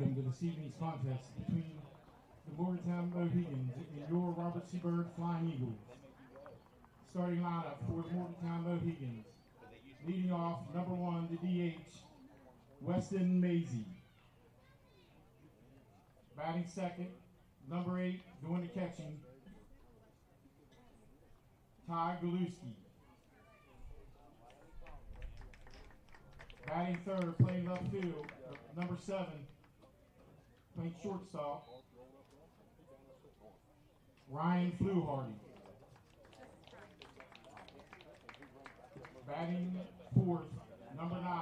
welcome to this evening's contest between the Morgantown Mohegans and your Robert C. Byrd Flying Eagles. Starting lineup for the Morgantown Mohegans. Leading off, number 1, the DH, Weston Maisie. Batting second, number 8, doing the catching, Ty Galuski. Batting third, playing left field, number 7, playing shortstop, Ryan Fluharty. Batting fourth, number 9,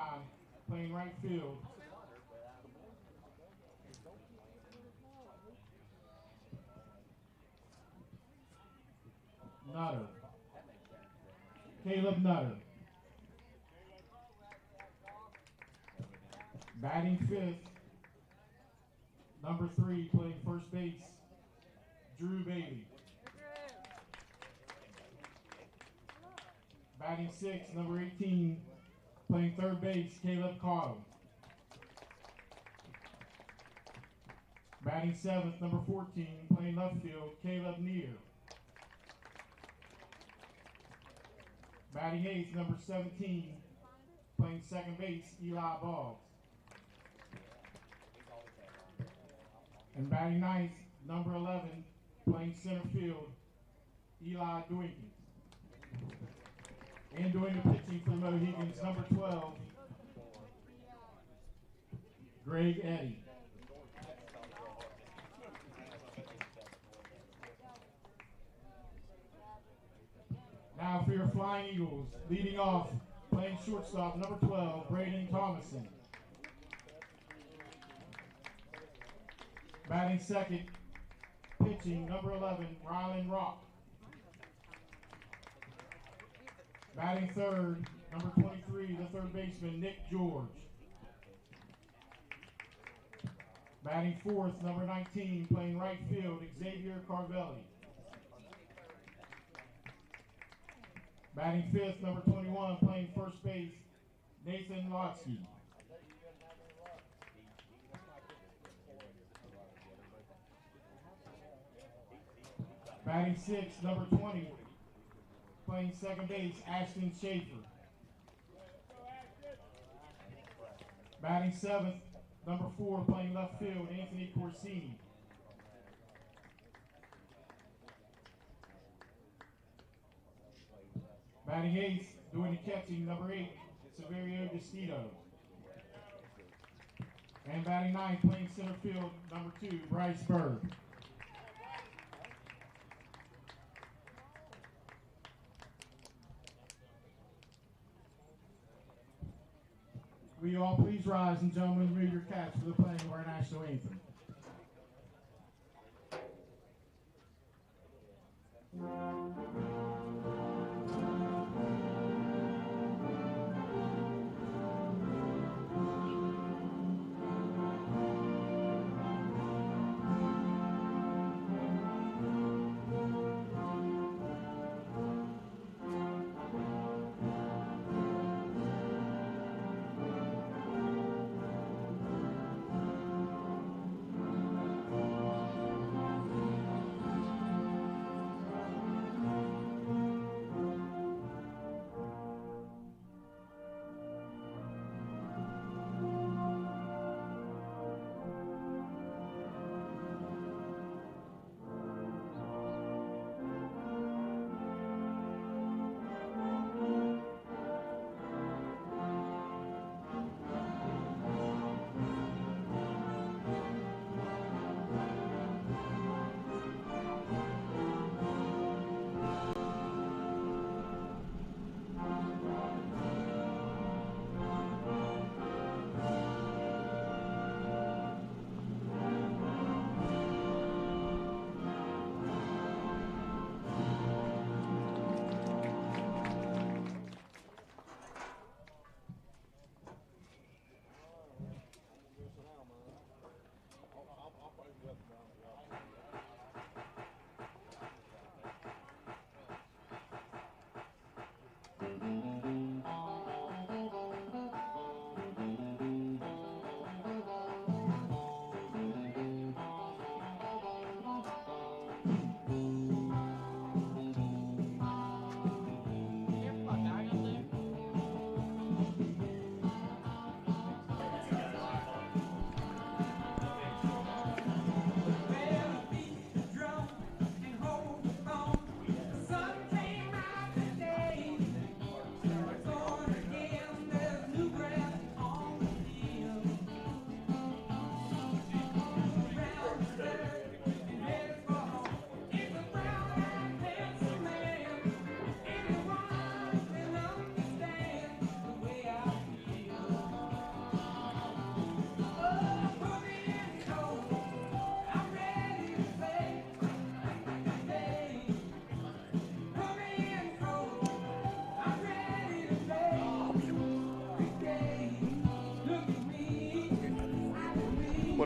playing right field, Nutter. Caleb Nutter. Batting fifth, number 3, playing first base, Drew Bailey. Batting sixth, number 18, playing third base, Caleb Cottle. Batting seventh, number 14, playing left field, Caleb Neer. Batting eighth, number 17, playing second base, Eli Boggs. And batting ninth, number 11, playing center field, Eli Dwinkins. And doing the pitching for the Mohegans, number 12, Greg Eddy. Now for your Flying Eagles, leading off, playing shortstop, number 12, Braden Thomason. Batting second, pitching, number 11, Rylan Rock. Batting third, number 23, the third baseman, Nick George. Batting fourth, number 19, playing right field, Xavier Carvelli. Batting fifth, number 21, playing first base, Nathan Lotsky. Batting sixth, number 20, playing second base, Ashton Schaefer. Batting seventh, number 4, playing left field, Anthony Corsini. Batting eighth, doing the catching, number 8, Severio Destito. And batting ninth, playing center field, number 2, Bryce Berg. Will you all please rise and gentlemen remove your caps for the playing of our national anthem.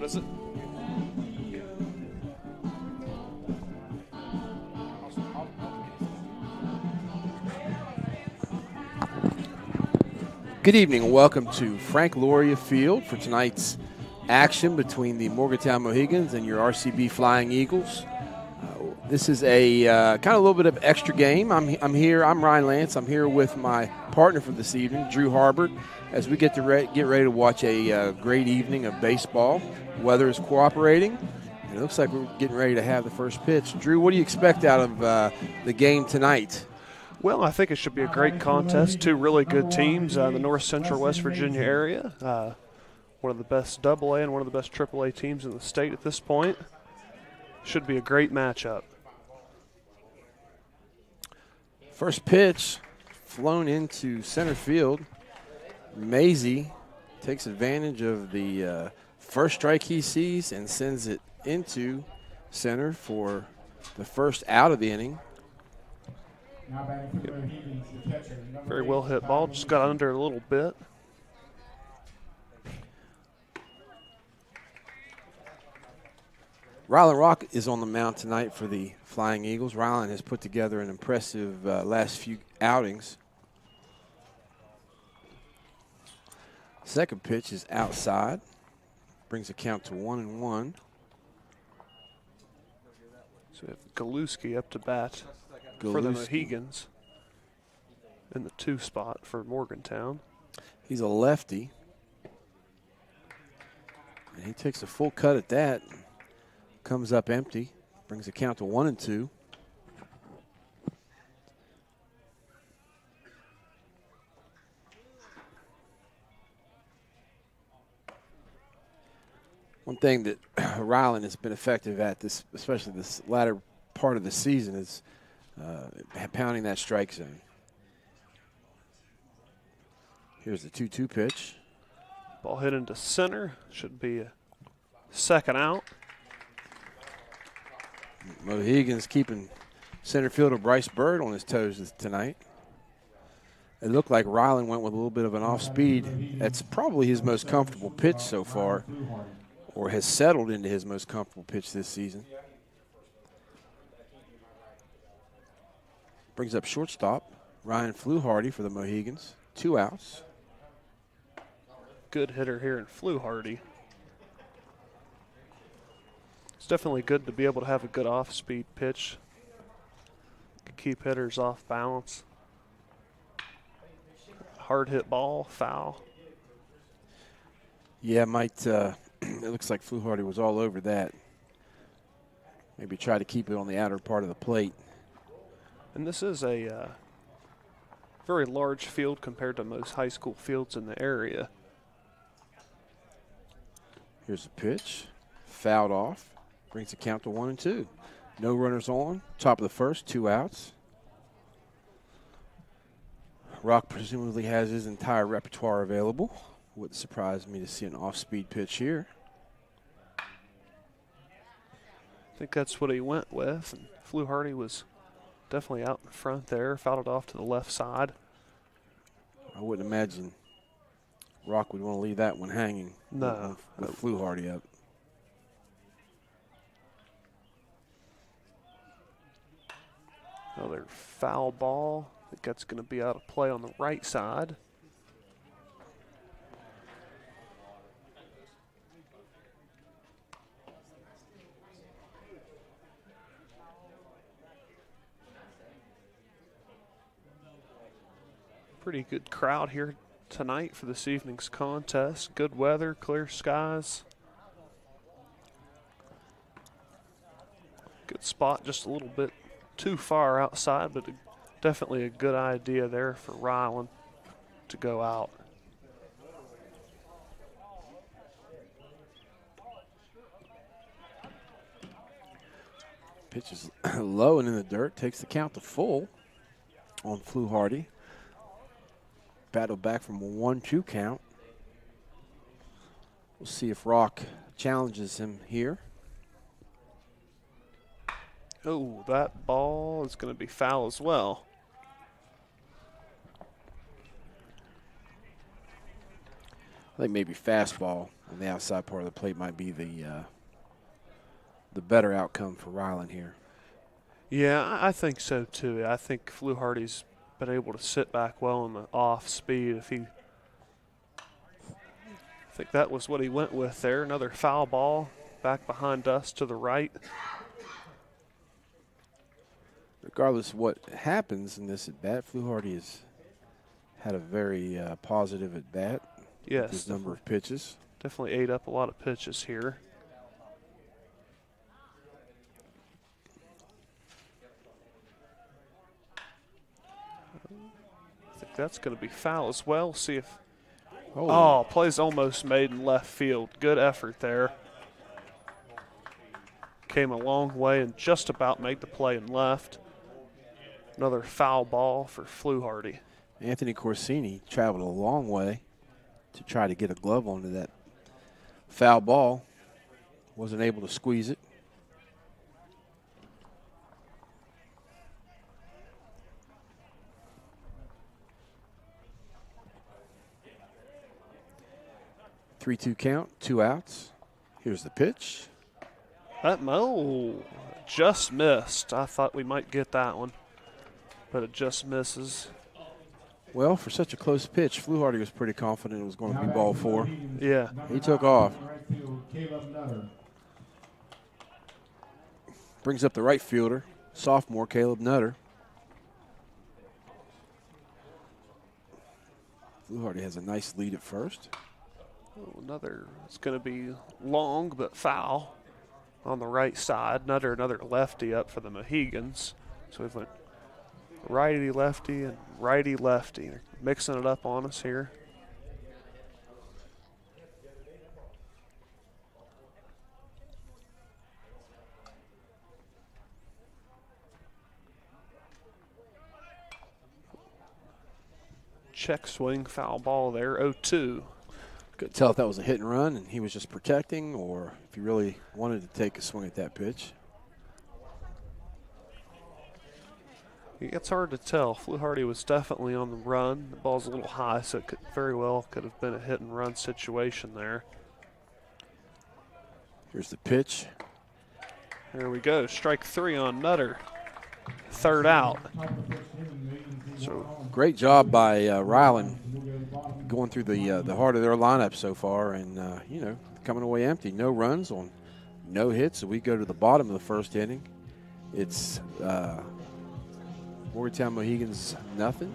What is it? Good evening and welcome to Frank Loria Field for tonight's action between the Morgantown Mohegans and your RCB Flying Eagles. This is a kind of a little bit of extra game. I'm here. I'm Ryan Lance. I'm here with my partner for this evening, Drew Harbert, as we get ready to watch a great evening of baseball. Weather is cooperating, and it looks like we're getting ready to have the first pitch. Drew, what do you expect out of the game tonight? Well, I think it should be a great contest. Two really good teams in the North Central West Virginia area. One of the best AA and one of the best AAA teams in the state at this point. Should be a great matchup. First pitch flown into center field. Maisie takes advantage of the first strike he sees and sends it into center for the first out of the inning. Very well hit ball, just got under a little bit. Rylan Rock is on the mound tonight for the Flying Eagles. Rylan has put together an impressive last few outings. Second pitch is outside. Brings a count to 1-1. So we have Galuski up to bat for the Mohegans in the 2 spot for Morgantown. He's a lefty. And he takes a full cut at that. Comes up empty. Brings a count to 1-2. One thing that Rylan has been effective at, this, especially this latter part of the season, is pounding that strike zone. Here's the 2-2 pitch. Ball hit into center. Should be a second out. Mohegans keeping center fielder Bryce Bird on his toes tonight. It looked like Rylan went with a little bit of an off-speed. That's probably his most comfortable pitch so far, or has settled into his most comfortable pitch this season. Brings up shortstop, Ryan Fluharty for the Mohegans. 2 outs. Good hitter here in Fluharty. It's definitely good to be able to have a good off-speed pitch. Keep hitters off balance. Hard hit ball, foul. Yeah, might. It looks like Fluharty was all over that. Maybe try to keep it on the outer part of the plate. And this is a very large field compared to most high school fields in the area. Here's the pitch. Fouled off. Brings the count to 1-2. No runners on. Top of the first, 2 outs. Rock presumably has his entire repertoire available. Wouldn't surprise me to see an off-speed pitch here. I think that's what he went with. And Fluharty was definitely out in front there. Fouled it off to the left side. I wouldn't imagine Rock would want to leave that one hanging. No. With Fluharty up. Another foul ball. I think that's going to be out of play on the right side. Pretty good crowd here tonight for this evening's contest. Good weather, clear skies. Good spot, just a little bit too far outside, but definitely a good idea there for Rylan to go out. Pitch is low and in the dirt. Takes the count to full on Fluharty. Battle back from a 1-2 count. We'll see if Rock challenges him here. Oh, that ball is going to be foul as well. I think maybe fastball on the outside part of the plate might be the better outcome for Ryland here. Yeah, I think so too. I think Fluharty's been able to sit back well on the off speed. I think that was what he went with there. Another foul ball back behind us to the right. Regardless of what happens in this at-bat, Fluharty has had a very positive at-bat. Yes. His number of pitches. Definitely ate up a lot of pitches here. I think that's going to be foul as well. See if. Oh, play's almost made in left field. Good effort there. Came a long way and just about made the play in left. Another foul ball for Fluharty. Anthony Corsini traveled a long way to try to get a glove onto that foul ball. Wasn't able to squeeze it. Three-two count, 2 outs. Here's the pitch. Just missed. I thought we might get that one, but it just misses. Well, for such a close pitch, Fluharty was pretty confident it was going to be ball 4. Yeah. He took off. Brings up the right fielder, sophomore Caleb Nutter. Fluharty has a nice lead at first. It's going to be long but foul on the right side. Another lefty up for the Mohegans. So we've went righty-lefty and righty-lefty. They're mixing it up on us here. Check swing, foul ball there, 0-2. Couldn't tell if that was a hit and run and he was just protecting or if he really wanted to take a swing at that pitch. It's hard to tell. Fluharty was definitely on the run. The ball's a little high, so it could have been a hit and run situation there. Here's the pitch. There we go. Strike 3 on Nutter. Third out. So great job by Ryland going through the heart of their lineup so far and, coming away empty. No runs on no hits. So we go to the bottom of the first inning. It's Morgantown Mohegans nothing.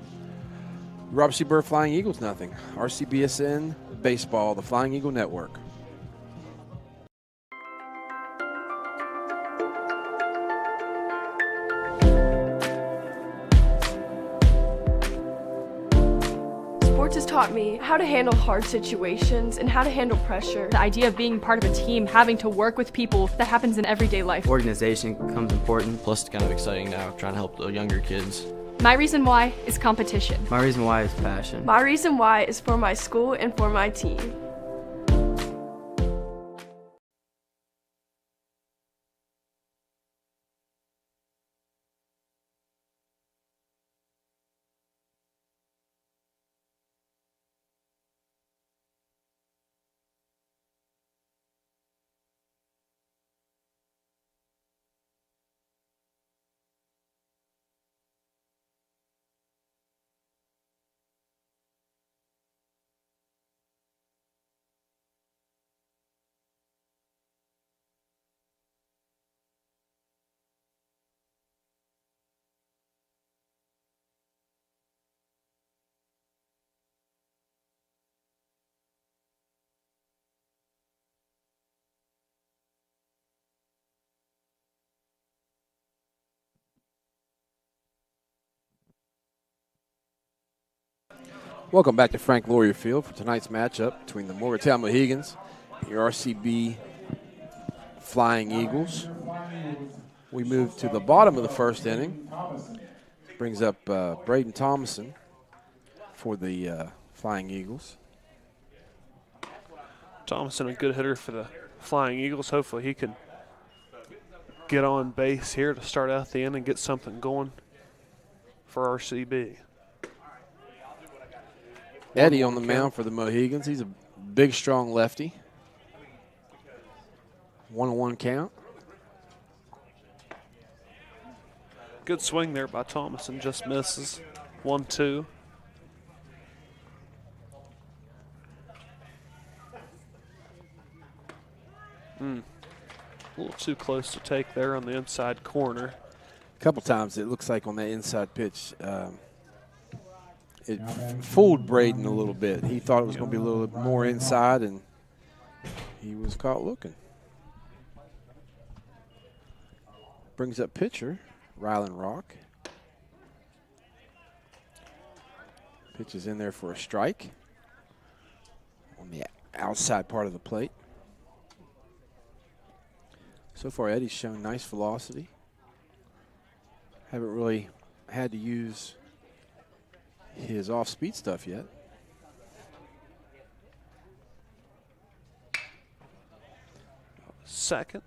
Robert C. Byrd Flying Eagles nothing. RCBSN Baseball, the Flying Eagle Network. Sports has taught me how to handle hard situations and how to handle pressure. The idea of being part of a team, having to work with people, that happens in everyday life. Organization becomes important, plus it's kind of exciting now, trying to help the younger kids. My reason why is competition. My reason why is passion. My reason why is for my school and for my team. Welcome back to Frank Loria Field for tonight's matchup between the Morgantown Mohegans and your RCB Flying Eagles. We move to the bottom of the first inning. Brings up Braden Thomason for the Flying Eagles. Thomason, a good hitter for the Flying Eagles. Hopefully he can get on base here to start out the inning and get something going for RCB. Eddie on the mound for the Mohegans. He's a Big, strong lefty. 1-1 count. Good swing there by Thomas and just misses. 1-2. A little too close to take there on the inside corner. A couple times it looks like on that inside pitch, it fooled Braden a little bit. He thought it was going to be a little bit more inside, and he was caught looking. Brings up pitcher, Rylan Rock. Pitch is in there for a strike on the outside part of the plate. So far, Eddie's shown nice velocity. Haven't really had to use his off-speed stuff yet. Second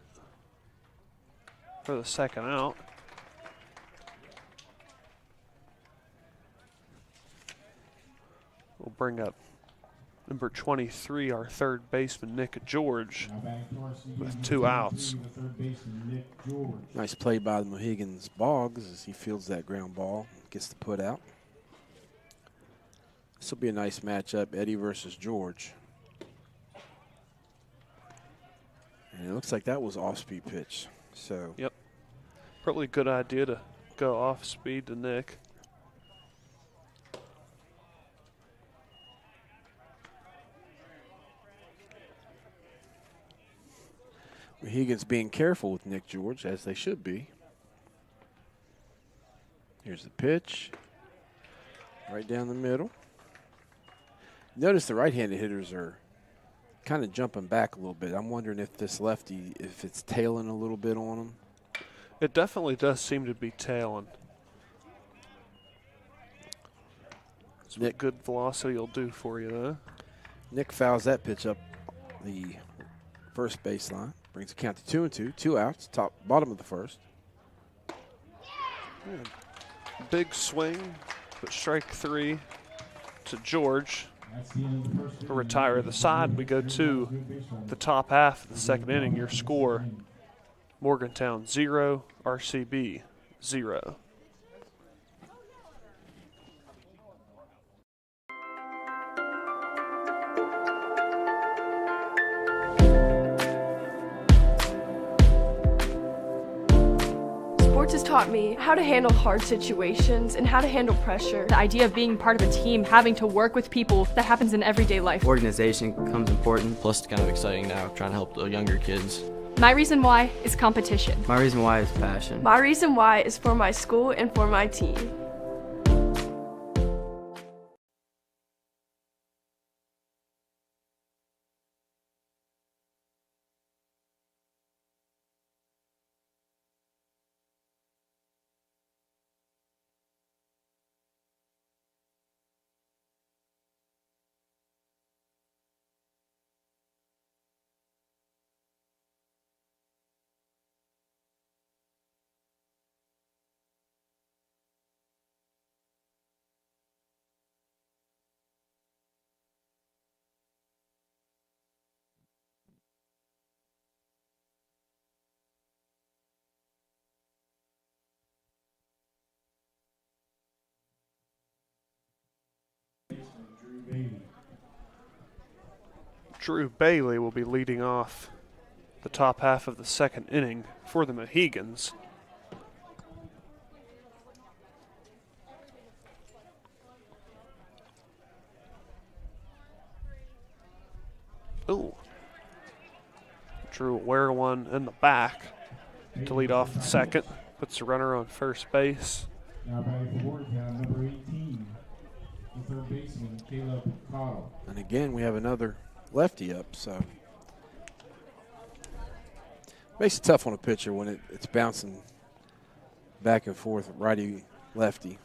for the second out. We'll bring up number 23, our third baseman, Nick George, with 2 outs. Nice play by the Mohegans Boggs as he fields that ground ball, gets the put out. This will be a nice matchup, Eddie versus George. And it looks like that was off-speed pitch. So yep, probably a good idea to go off speed to Nick. Mohegans being careful with Nick George, as they should be. Here's the pitch, right down the middle. Notice the right-handed hitters are kind of jumping back a little bit. I'm wondering if this lefty, if it's tailing a little bit on him. It definitely does seem to be tailing. That's what good velocity will do for you, though. Nick fouls that pitch up the first baseline. Brings the count to 2-2, 2 outs, bottom of the first. Big swing, but strike 3 to George. To retire the side, we go to the top half of the second inning. Your score, Morgantown 0, RCB 0. Sports has taught me how to handle hard situations and how to handle pressure. The idea of being part of a team, having to work with people, that happens in everyday life. Organization becomes important. Plus, it's kind of exciting now, trying to help the younger kids. My reason why is competition. My reason why is passion. My reason why is for my school and for my team. Drew Bailey will be leading off the top half of the second inning for the Mohegans. Ooh. Drew will wear one in the back to lead off the second. Puts the runner on first base. Now batting for Morgantown, number 18, the third baseman, Caleb Cottle. And again, we have another lefty up, so makes it tough on a pitcher when it's bouncing back and forth, righty lefty.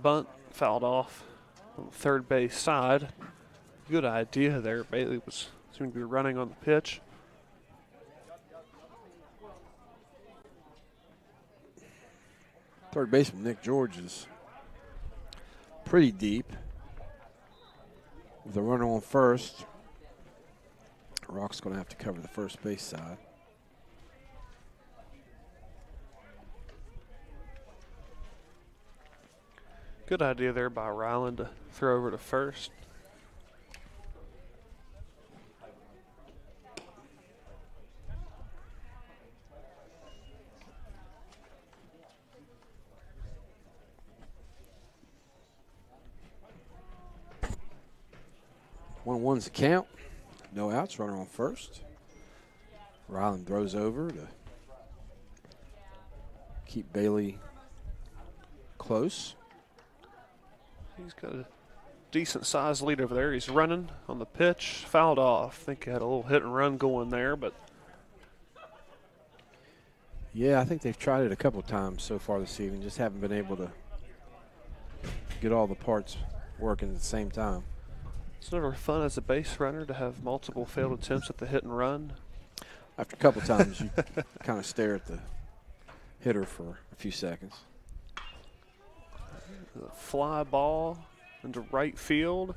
Bunt fouled off on the third base side. Good idea there. Bailey was seemed to be running on the pitch. Third baseman Nick George is pretty deep. With a runner on first, Rock's going to have to cover the first base side. Good idea there by Ryland to throw over to first. One's the count. No outs, runner on first. Ryland throws over to keep Bailey close. He's got a decent sized lead over there. He's running on the pitch, fouled off. I think he had a little hit and run going there, but Yeah, I think they've tried it a couple times so far this evening, just haven't been able to get all the parts working at the same time. it's never fun as a base runner to have multiple failed attempts at the hit and run. After a couple times, you kind of stare at the hitter for a few seconds. The fly ball into right field.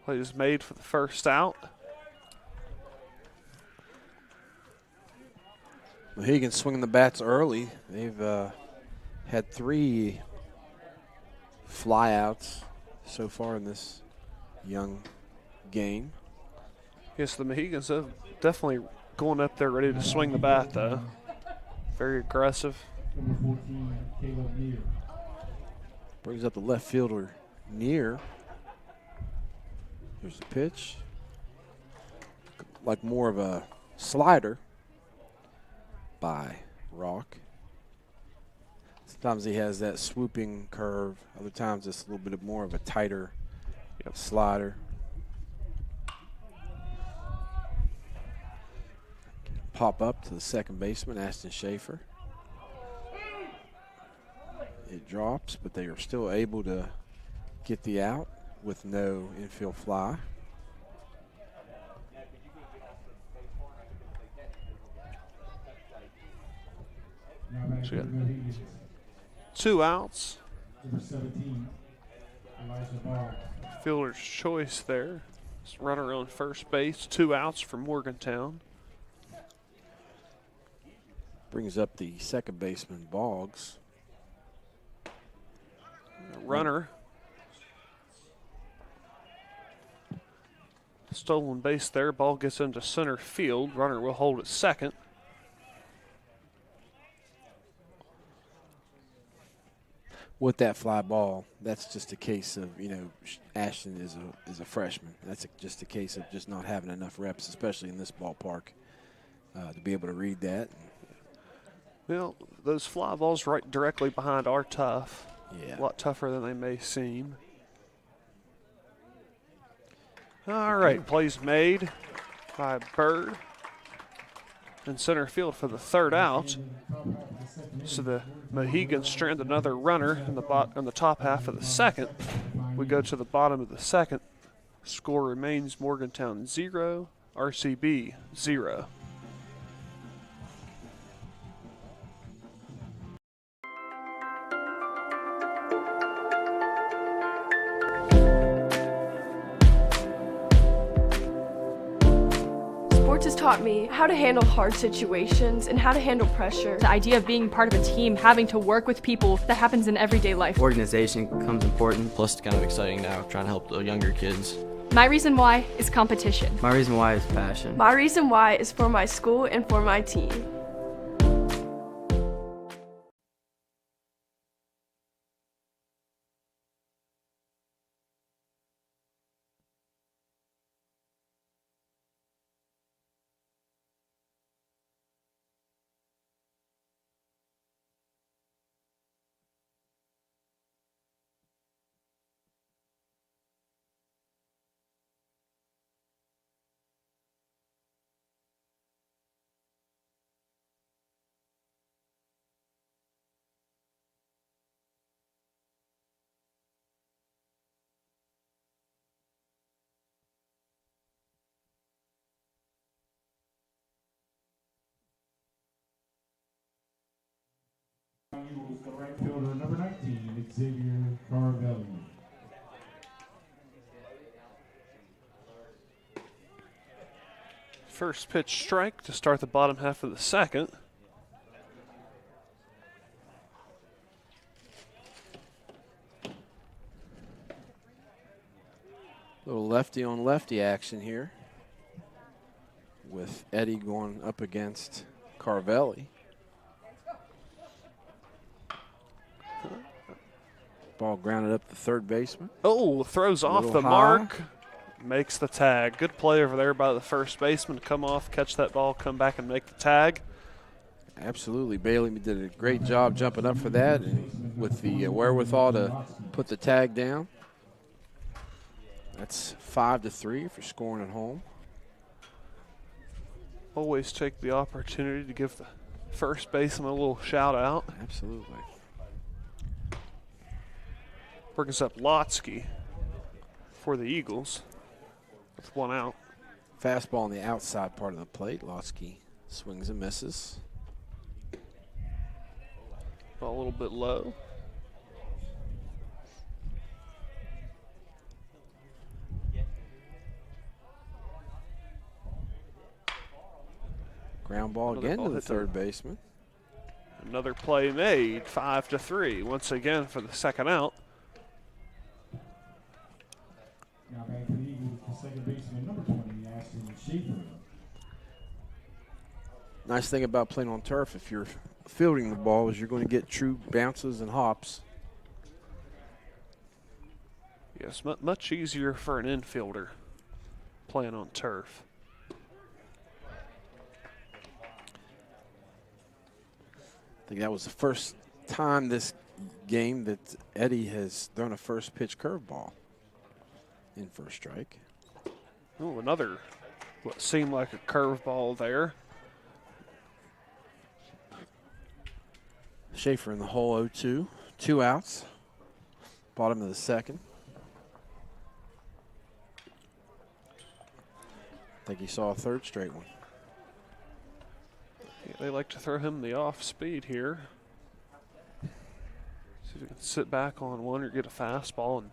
Play is made for the first out. Mohegan swinging the bats early. They've had 3 flyouts so far in this young game. Yes, the Mohegans have definitely going up there ready to swing the bat, though. Very aggressive. Number 14, Caleb Neer. Brings up the left fielder, Near. Here's the pitch. Like more of a slider by Rock. Sometimes he has that swooping curve. Other times it's a little bit more of a tighter slider. Pop up to the second baseman, Ashton Schaefer. It drops, but they are still able to get the out with no infield fly. Now back to the Mohegans. 2 outs. Number 17, Elijah Ball. Fielder's choice there. Runner on first base. 2 outs for Morgantown. Brings up the second baseman, Boggs. Runner. Stolen base there. Ball gets into center field. Runner will hold at second. With that fly ball, that's just a case of, Ashton is a freshman. That's just a case of just not having enough reps, especially in this ballpark, to be able to read that. Well, those fly balls right directly behind are tough. Yeah. A lot tougher than they may seem. All right, plays made by Bird in center field for the third out. So the Mohegans strand another runner in the top half of the second. We go to the bottom of the second. Score remains Morgantown 0, RCB 0. Sports has taught me how to handle hard situations and how to handle pressure. The idea of being part of a team, having to work with people, that happens in everyday life. Organization becomes important, plus it's kind of exciting now, trying to help the younger kids. My reason why is competition. My reason why is passion. My reason why is for my school and for my team. Eagles, the right fielder, number 19, Xavier Carvelli. First pitch strike to start the bottom half of the second. Little lefty on lefty action here with Eddie going up against Carvelli. Ball grounded up the third baseman. Oh, throws off the mark. Makes the tag. Good play over there by the first baseman to come off, catch that ball, come back and make the tag. Absolutely. Bailey did a great job jumping up for that and with the wherewithal to put the tag down. That's 5-3 if you're scoring at home. Always take the opportunity to give the first baseman a little shout out. Absolutely. Brings up Lotsky for the Eagles with one out. Fastball on the outside part of the plate. Lotsky swings and misses. Ball a little bit low. Ground ball Another again ball to the hit third baseman. Another play made, 5-3. Once again for the second out. Now back for the Eagles, the second baseman, number 20, Ashton Schaefer. Nice thing about playing on turf, if you're fielding the ball, is you're going to get true bounces and hops. Yes, much easier for an infielder playing on turf. I think that was the first time this game that Eddie has thrown a first pitch curveball in first strike. Oh, another what seemed like a curveball there. Schaefer in the hole 0-2. 2 outs. Bottom of the second. I think he saw a third straight one. Yeah, they like to throw him the off speed here. See if he can sit back on one or get a fastball and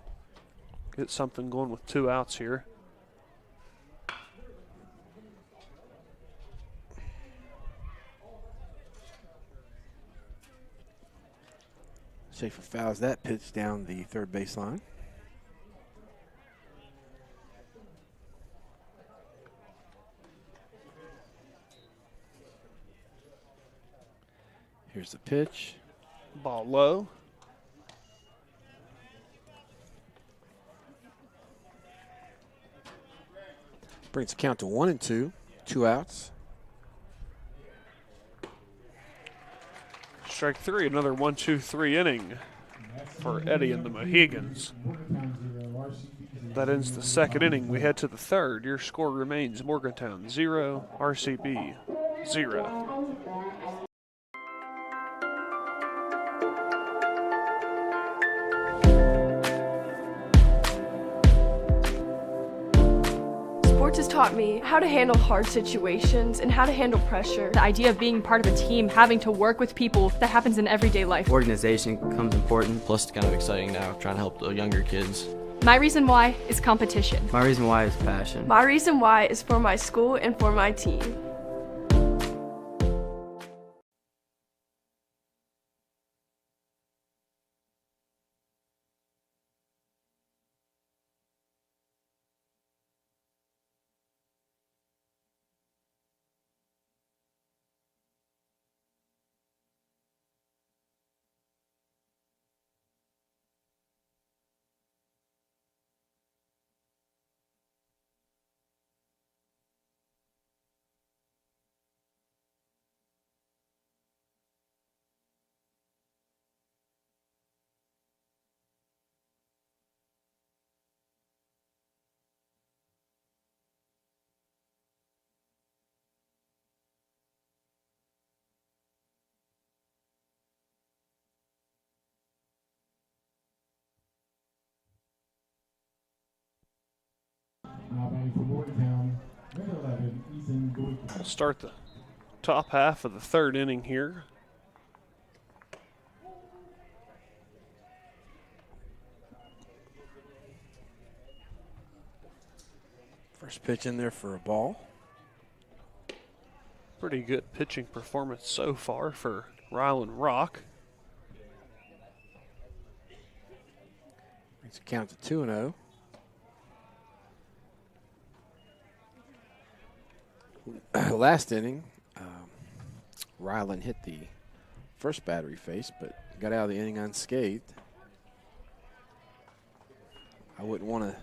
get something going with 2 outs here. Schaefer fouls that pitch down the third baseline. Here's the pitch. Ball low. Brings the count to 1-2. 2 outs. Strike three, another 1-2-3 inning for Eddie and the Mohegans. That ends the second inning. We head to the third. Your score remains Morgantown 0, RCB 0. Sports has taught me how to handle hard situations and how to handle pressure. The idea of being part of a team, having to work with people, that happens in everyday life. Organization becomes important. Plus, it's kind of exciting now, trying to help the younger kids. My reason why is competition. My reason why is passion. My reason why is for my school and for my team. Now batting for Morgantown, number 11, Ethan Goico. We'll start the top half of the third inning here. First pitch in there for a ball. Pretty good pitching performance so far for Ryland Rock. It's a count to 2-0. Last inning, Ryland hit the first battery face, but got out of the inning unscathed. I wouldn't want to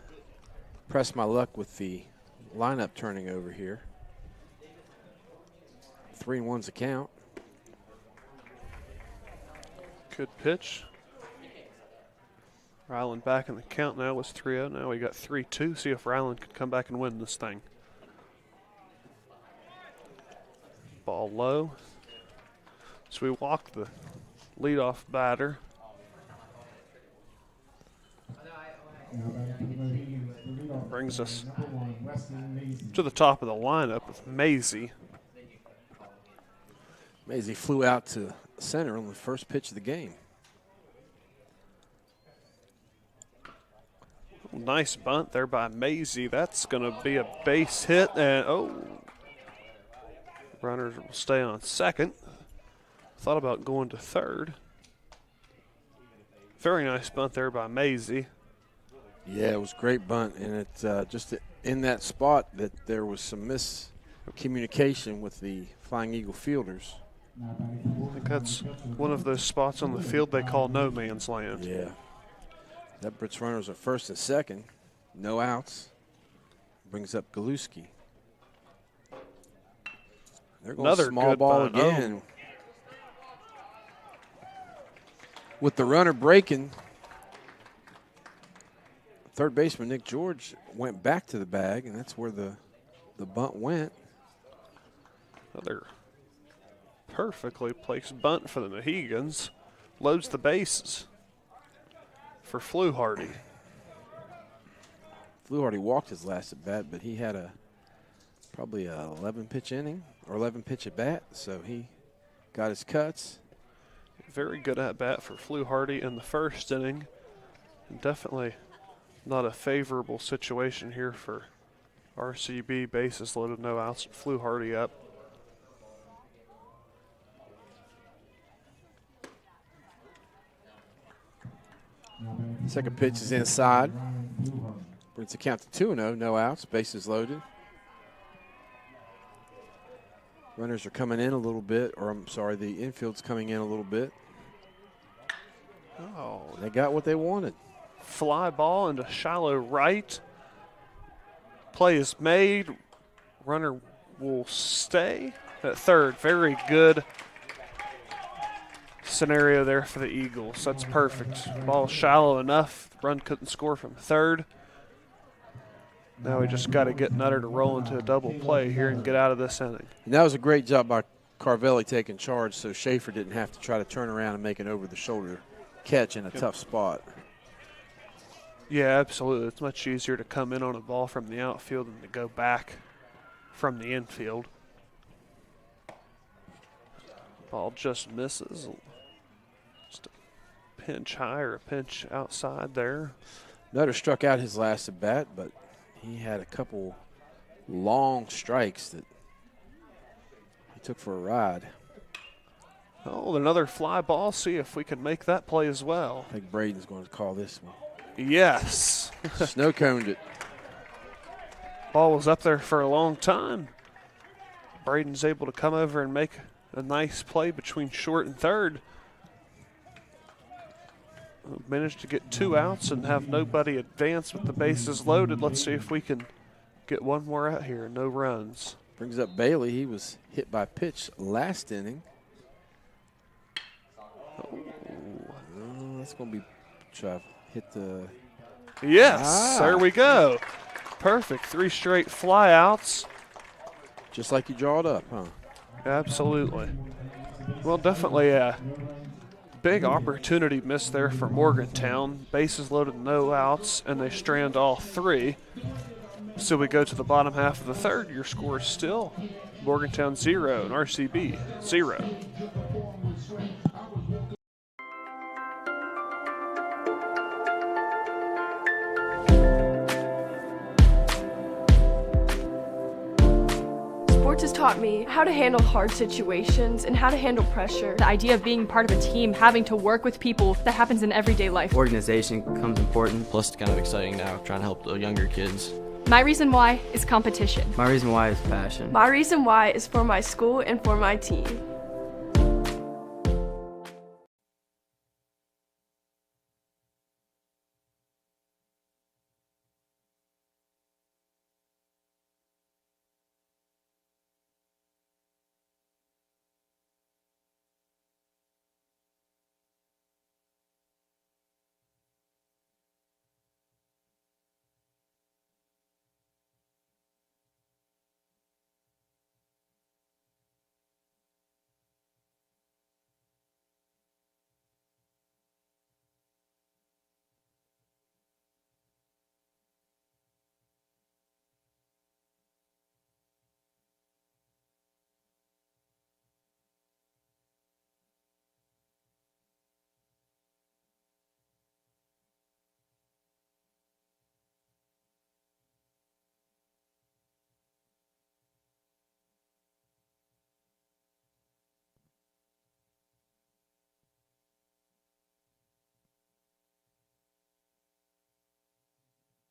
press my luck with the lineup turning over here. 3-1's the count. Good pitch. Ryland back in the count now. Was 3-0. Now we got 3-2. See if Ryland can come back and win this thing. Ball low. So we walk the leadoff batter. Brings us to the top of the lineup with Maisie. Maisie flew out to center on the first pitch of the game. Nice bunt there by Maisie. That's going to be a base hit. And, runners will stay on second. Thought about going to third. Very nice bunt there by Maisie. Yeah, it was a great bunt, and it's just in that spot that there was some miscommunication with the Flying Eagle fielders. I think that's one of those spots on the field they call no man's land. Yeah. That puts runners at first and second. No outs. Brings up Galuski. They're going Another small good ball bunt. again. With the runner breaking, third baseman Nick George went back to the bag, and that's where the bunt went. Another perfectly placed bunt for the Mohegans. Loads the bases for Fluharty. Fluharty walked his last at bat, but he had probably a 11-pitch inning or 11-pitch at bat, so he got his cuts. Very good at bat for Fluharty in the first inning. And definitely not a favorable situation here for RCB. Bases loaded, no outs. Fluharty up. Second pitch is inside. Brings the count to 2-0, no outs, bases loaded. Runners are coming in a little bit, or I'm sorry, the infield's coming in a little bit. Oh, They got what they wanted. fly ball into shallow right. Play is made. Runner will stay at third. Very good scenario there for the Eagles. That's perfect. Ball shallow enough. Run couldn't score from third. Now we just got to get Nutter to roll into a double play here and get out of this inning. And that was a great job by Carvelli taking charge, so Schaefer didn't have to try to turn around and make an over-the-shoulder catch in a tough spot. Yeah, absolutely. It's much easier to come in on a ball from the outfield than to go back from the infield. Ball just misses. Just a pinch high or a pinch outside there. Nutter struck out his last at bat, but he had a couple long strikes that he took for a ride. Oh, another fly ball. See if we can make that play as well. I think Braden's going to call this one. Yes. Snow coned it. Ball was up there for a long time. Braden's able to come over and make a nice play between short and third. Managed to get 2 outs and have nobody advance with the bases loaded. Let's see if we can get one more out here. No runs. Brings up Bailey. He was hit by pitch last inning. Oh, that's going to be try to hit the. Yes, there we go. Perfect. 3 straight flyouts. Just like you draw it up, huh? Absolutely. Well, definitely a big opportunity missed there for Morgantown. Bases loaded, no outs, and they strand all 3. So we go to the bottom half of the third. Your score is still Morgantown 0 and RCB 0. Sports has taught taught me how to handle hard situations and how to handle pressure. The idea of being part of a team, having to work with people, that happens in everyday life. Organization becomes important, plus it's kind of exciting now, trying to help the younger kids. My reason why is competition. My reason why is passion. My reason why is for my school and for my team.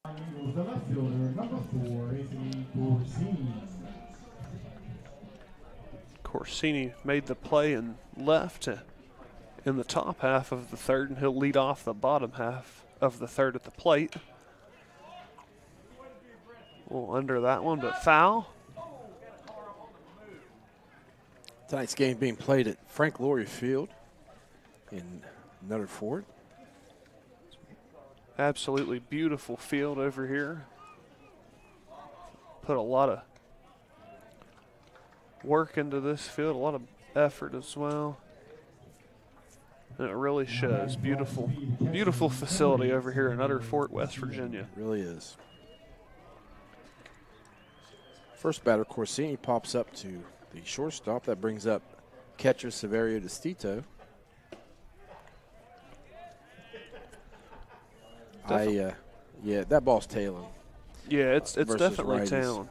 Eagles, the left fielder, number 4, Anthony Corsini. Corsini made the play and left in the top half of the third, and he'll lead off the bottom half of the third at the plate. Well, under that one, but foul. Tonight's game being played at Frank Loria Field in Nutter Fort. Absolutely beautiful field over here. Put a lot of work into this field, a lot of effort as well. And it really shows. Beautiful, beautiful facility over here in Nutter Fort, West Virginia. It really is. First batter, Corsini, pops up to the shortstop. That brings up catcher Severio Destito. Yeah, that ball's tailing. Yeah, it's definitely righties. tailing.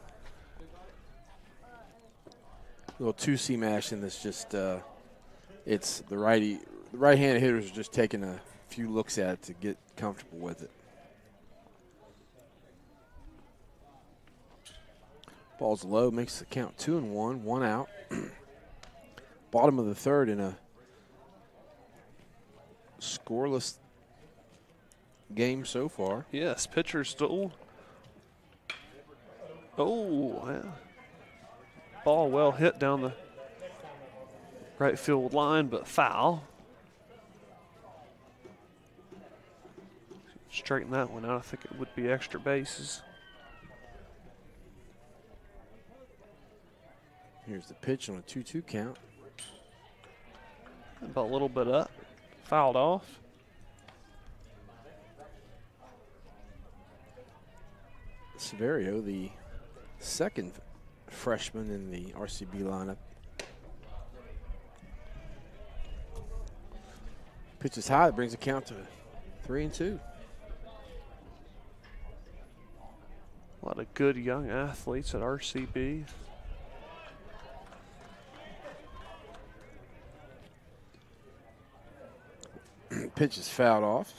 Little two-seam action that's just it's the right-handed hitters are just taking a few looks at it to get comfortable with it. Ball's low, makes the count 2-1, 1 out. Bottom of the third in a scoreless game so far. Yes, pitcher's duel. Oh, yeah. Ball well hit down the right field line, but foul. Straighten that one out. I think it would be extra bases. Here's the pitch on a 2-2 count. About a little bit up. Fouled off. Severio, the second freshman in the RCB lineup. Pitch is high. That brings the count to 3-2. A lot of good young athletes at RCB. Pitch is fouled off.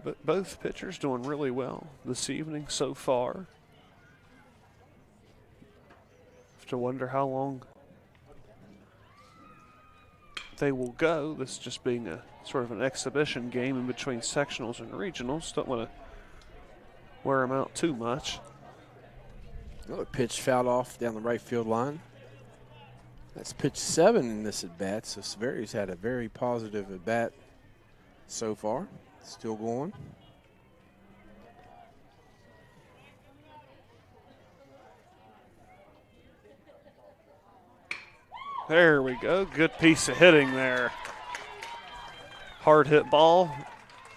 But both pitchers doing really well this evening so far. Have to wonder how long they will go. This just being a sort of an exhibition game in between sectionals and regionals. Don't want to wear them out too much. Another pitch fouled off down the right field line. That's pitch 7 in this at-bat, so Severio's had a very positive at-bat so far. Still going. There we go. Good piece of hitting there. Hard hit ball.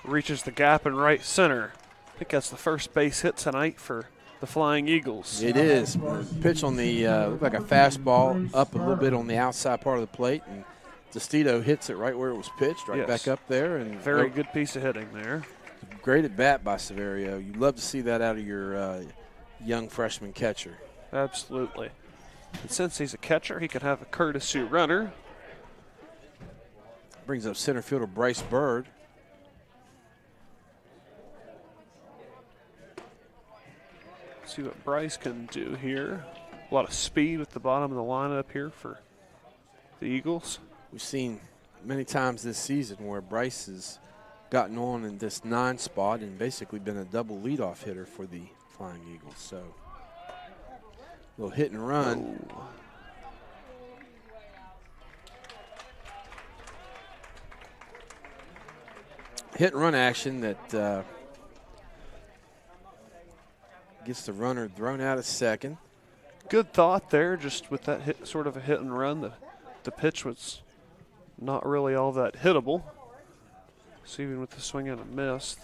Reaches the gap in right center. I think that's the first base hit tonight for the Flying Eagles. It is. Pitch on the, looked like a fastball up a little bit on the outside part of the plate, and Destito hits it right where it was pitched, right back up there. And very good piece of hitting there. Great at bat by Severio. You'd love to see that out of your young freshman catcher. Absolutely. And since he's a catcher, he can have a courtesy runner. Brings up center fielder Bryce Bird. See what Bryce can do here. A lot of speed with the bottom of the lineup here for the Eagles. We've seen many times this season where Bryce has gotten on in this 9 spot and basically been a double leadoff hitter for the Flying Eagles. So a little hit and run. Oh. Hit and run action that gets the runner thrown out at second. Good thought there, just with that hit, sort of a hit and run. The pitch was not really all that hittable. So even with the swing and a miss,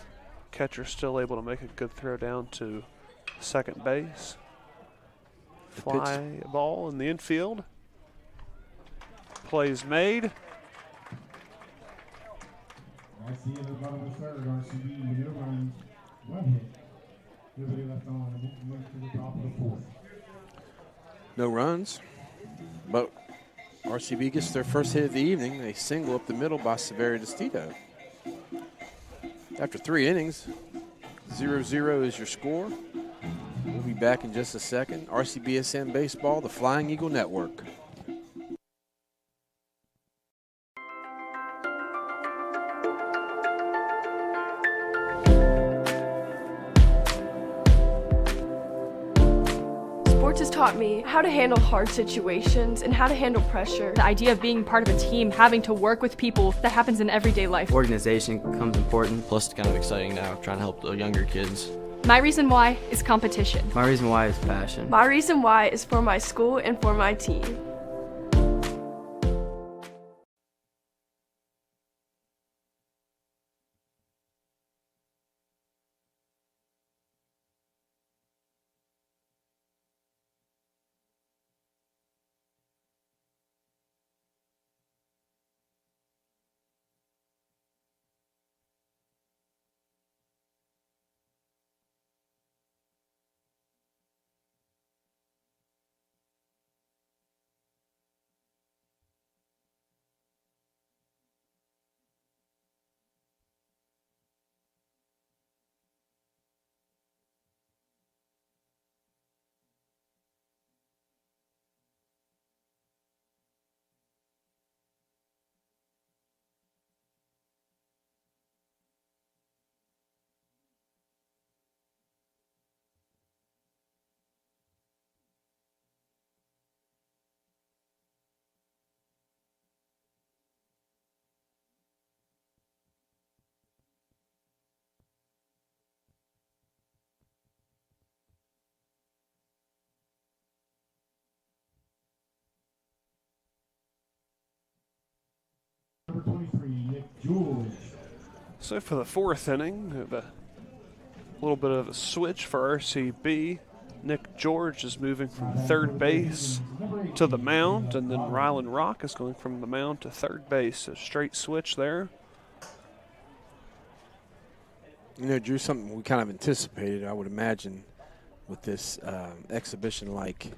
catcher's still able to make a good throw down to second base. Fly ball in the infield. Plays made. That's the end of the bottom of the third. RCB maneuver on 1 hit. Nobody left on. Went to the top of the 4th. No runs, but RCB gets their first hit of the evening. They single up the middle by Severi Destito. After 3 innings, 0-0 is your score. We'll be back in just a second. RCBSN Baseball, the Flying Eagle Network. Sports has taught me how to handle hard situations and how to handle pressure. The idea of being part of a team, having to work with people, that happens in everyday life. Organization becomes important. Plus, it's kind of exciting now, trying to help the younger kids. My reason why is competition. My reason why is passion. My reason why is for my school and for my team. Number 23, Nick George. So for the 4th inning, we have a little bit of a switch for RCB. Nick George is moving from third base to the mound, and then Rylan Rock is going from the mound to third base. A straight switch there. You know, Drew, something we kind of anticipated, I would imagine, with this exhibition-like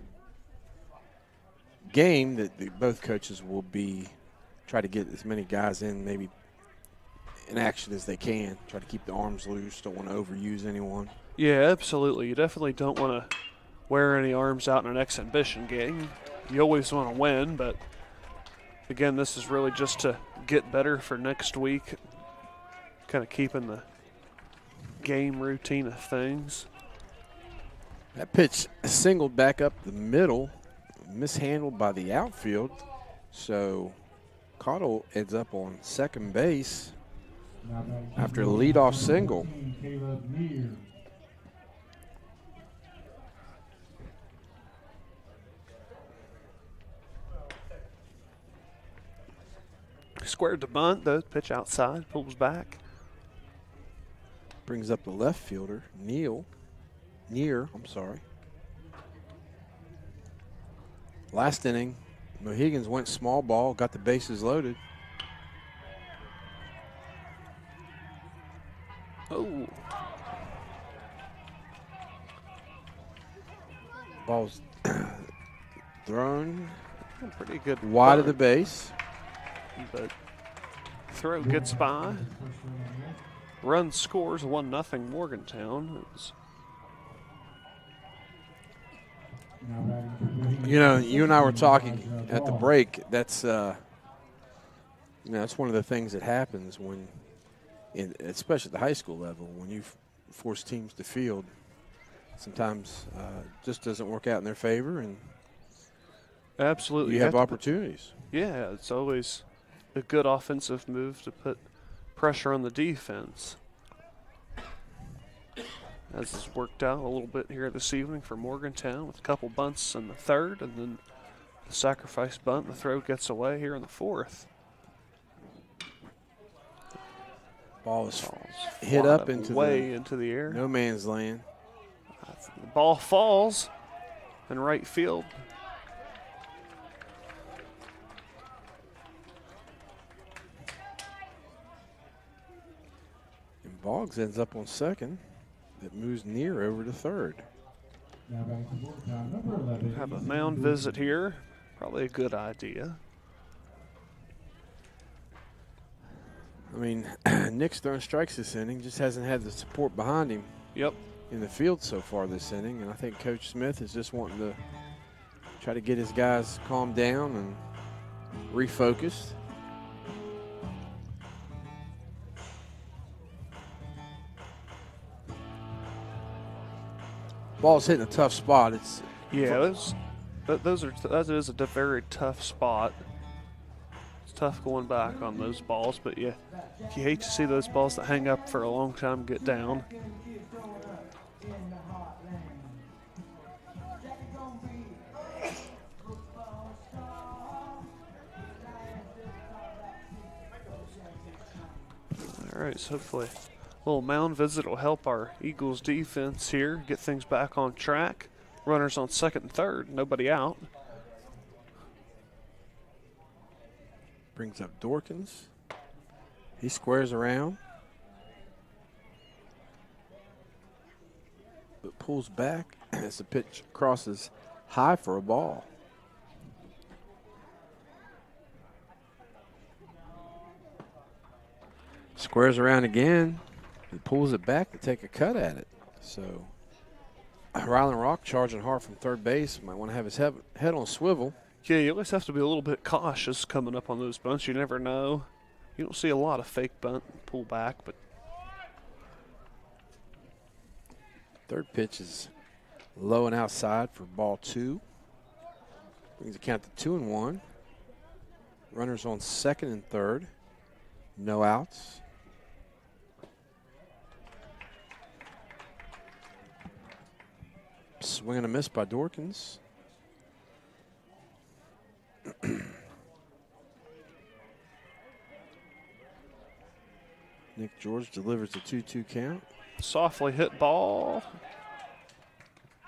game, that both coaches will be try to get as many guys in, maybe in action as they can. Try to keep the arms loose. Don't want to overuse anyone. Yeah, absolutely. You definitely don't want to wear any arms out in an exhibition game. You always want to win, but again, this is really just to get better for next week, kind of keeping the game routine of things. That pitch singled back up the middle, mishandled by the outfield. So Cottle ends up on second base after a leadoff single. Squared to bunt, though. Pitch outside, pulls back. Brings up the left fielder, Near. Last inning, Mohegans went small ball, got the bases loaded. Oh. Ball's thrown Pretty good wide of the bunt, base. but throw gets by. Run scores 1-0 Morgantown. You know, you and I were talking at the break. That's that's one of the things that happens when, especially at the high school level, when you force teams to field. Sometimes just doesn't work out in their favor, and Absolutely. you have opportunities. Yeah, it's always a good offensive move to put pressure on the defense. As has worked out a little bit here this evening for Morgantown with a couple bunts in the third, and then the sacrifice bunt. The throw gets away here in the fourth. Ball is Ball's hit fly up into into the air. no man's land. The ball falls in right field. And Boggs ends up on second. It moves near over to third. Have a mound visit here. Probably a good idea. I mean, Nick's throwing strikes this inning, just hasn't had the support behind him Yep. in the field so far this inning. And I think Coach Smith is just wanting to try to get his guys calmed down and refocused. Ball's hitting a tough spot. It's Yeah, that is a very tough spot. It's tough going back on those balls, but yeah, you hate to see those balls that hang up for a long time get down. All right, so hopefully a little mound visit will help our Eagles defense here, get things back on track. Runners on second and third, nobody out. brings up Dorkins. He squares around, but pulls back as the pitch crosses high for a ball. Squares around again. He pulls it back to take a cut at it. So Rylan Rock charging hard from third base. Might want to have his head on a swivel. Yeah, you always have to be a little bit cautious coming up on those bunts. You never know. You don't see a lot of fake bunt and pull back, but Third pitch is low and outside for ball two. Brings the count to 2-1. Runners on second and third. No outs. Swing and a miss by Dorkins. Nick George delivers the 2-2 count. softly hit ball.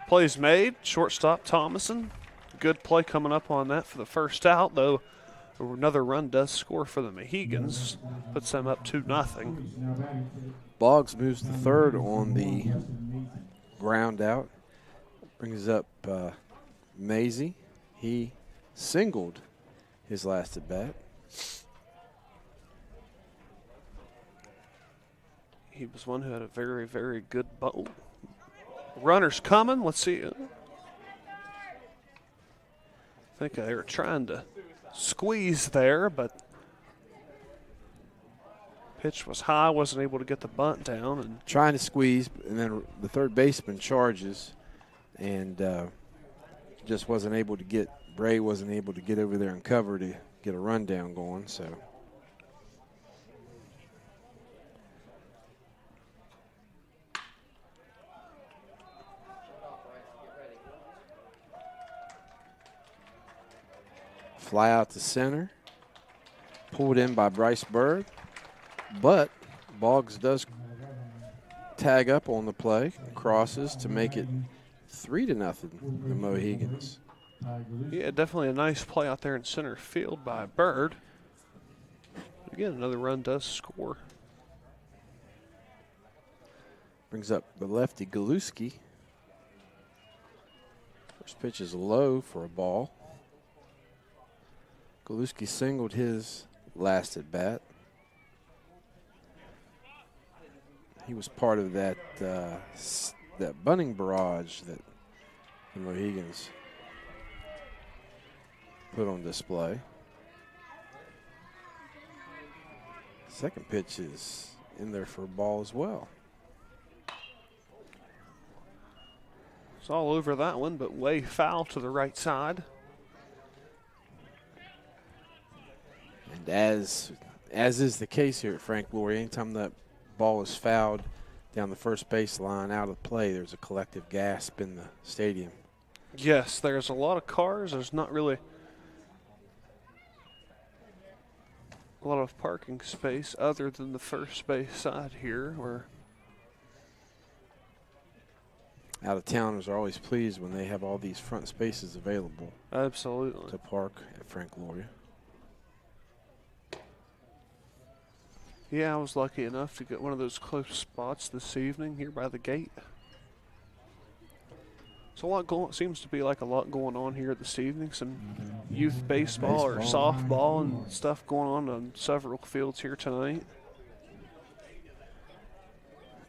Plays made. Shortstop Thomason. Good play coming up on that for the first out, though another run does score for the Mohegans. Puts them up 2-0. Boggs moves to third on the ground out. Brings up Maisie. He singled his last at bat. He was one who had a very, very good ball. Runners coming. Let's see. I think they were trying to squeeze there, but pitch was high. Wasn't able to get the bunt down. And trying to squeeze, and then the third baseman charges, and just wasn't able to get, Bray wasn't able to get over there and cover to get a rundown going. So fly out to center, pulled in by Bryce Berg, but Boggs does tag up on the play, crosses to make it 3-0 the Mohegans. yeah, definitely a nice play out there in center field by Bird. Again, another run does score. Brings up the lefty Galuski. First pitch is low for a ball. Galuski singled his last at bat. He was part of that that bunting barrage that the Mohegans put on display. Second pitch is in there for a ball as well. It's all over that one, but way foul to the right side. And as is the case here at Frank Loria, anytime that ball is fouled down the first base line out of play, there's a collective gasp in the stadium. Yes, there's a lot of cars. There's not really a lot of parking space other than the first base side here, where out-of-towners are always pleased when they have all these front spaces available absolutely to park at Frank Loria. Yeah, I was lucky enough to get one of those close spots this evening here by the gate. So seems to be like a lot going on here this evening. Some youth baseball or softball and stuff going on several fields here tonight.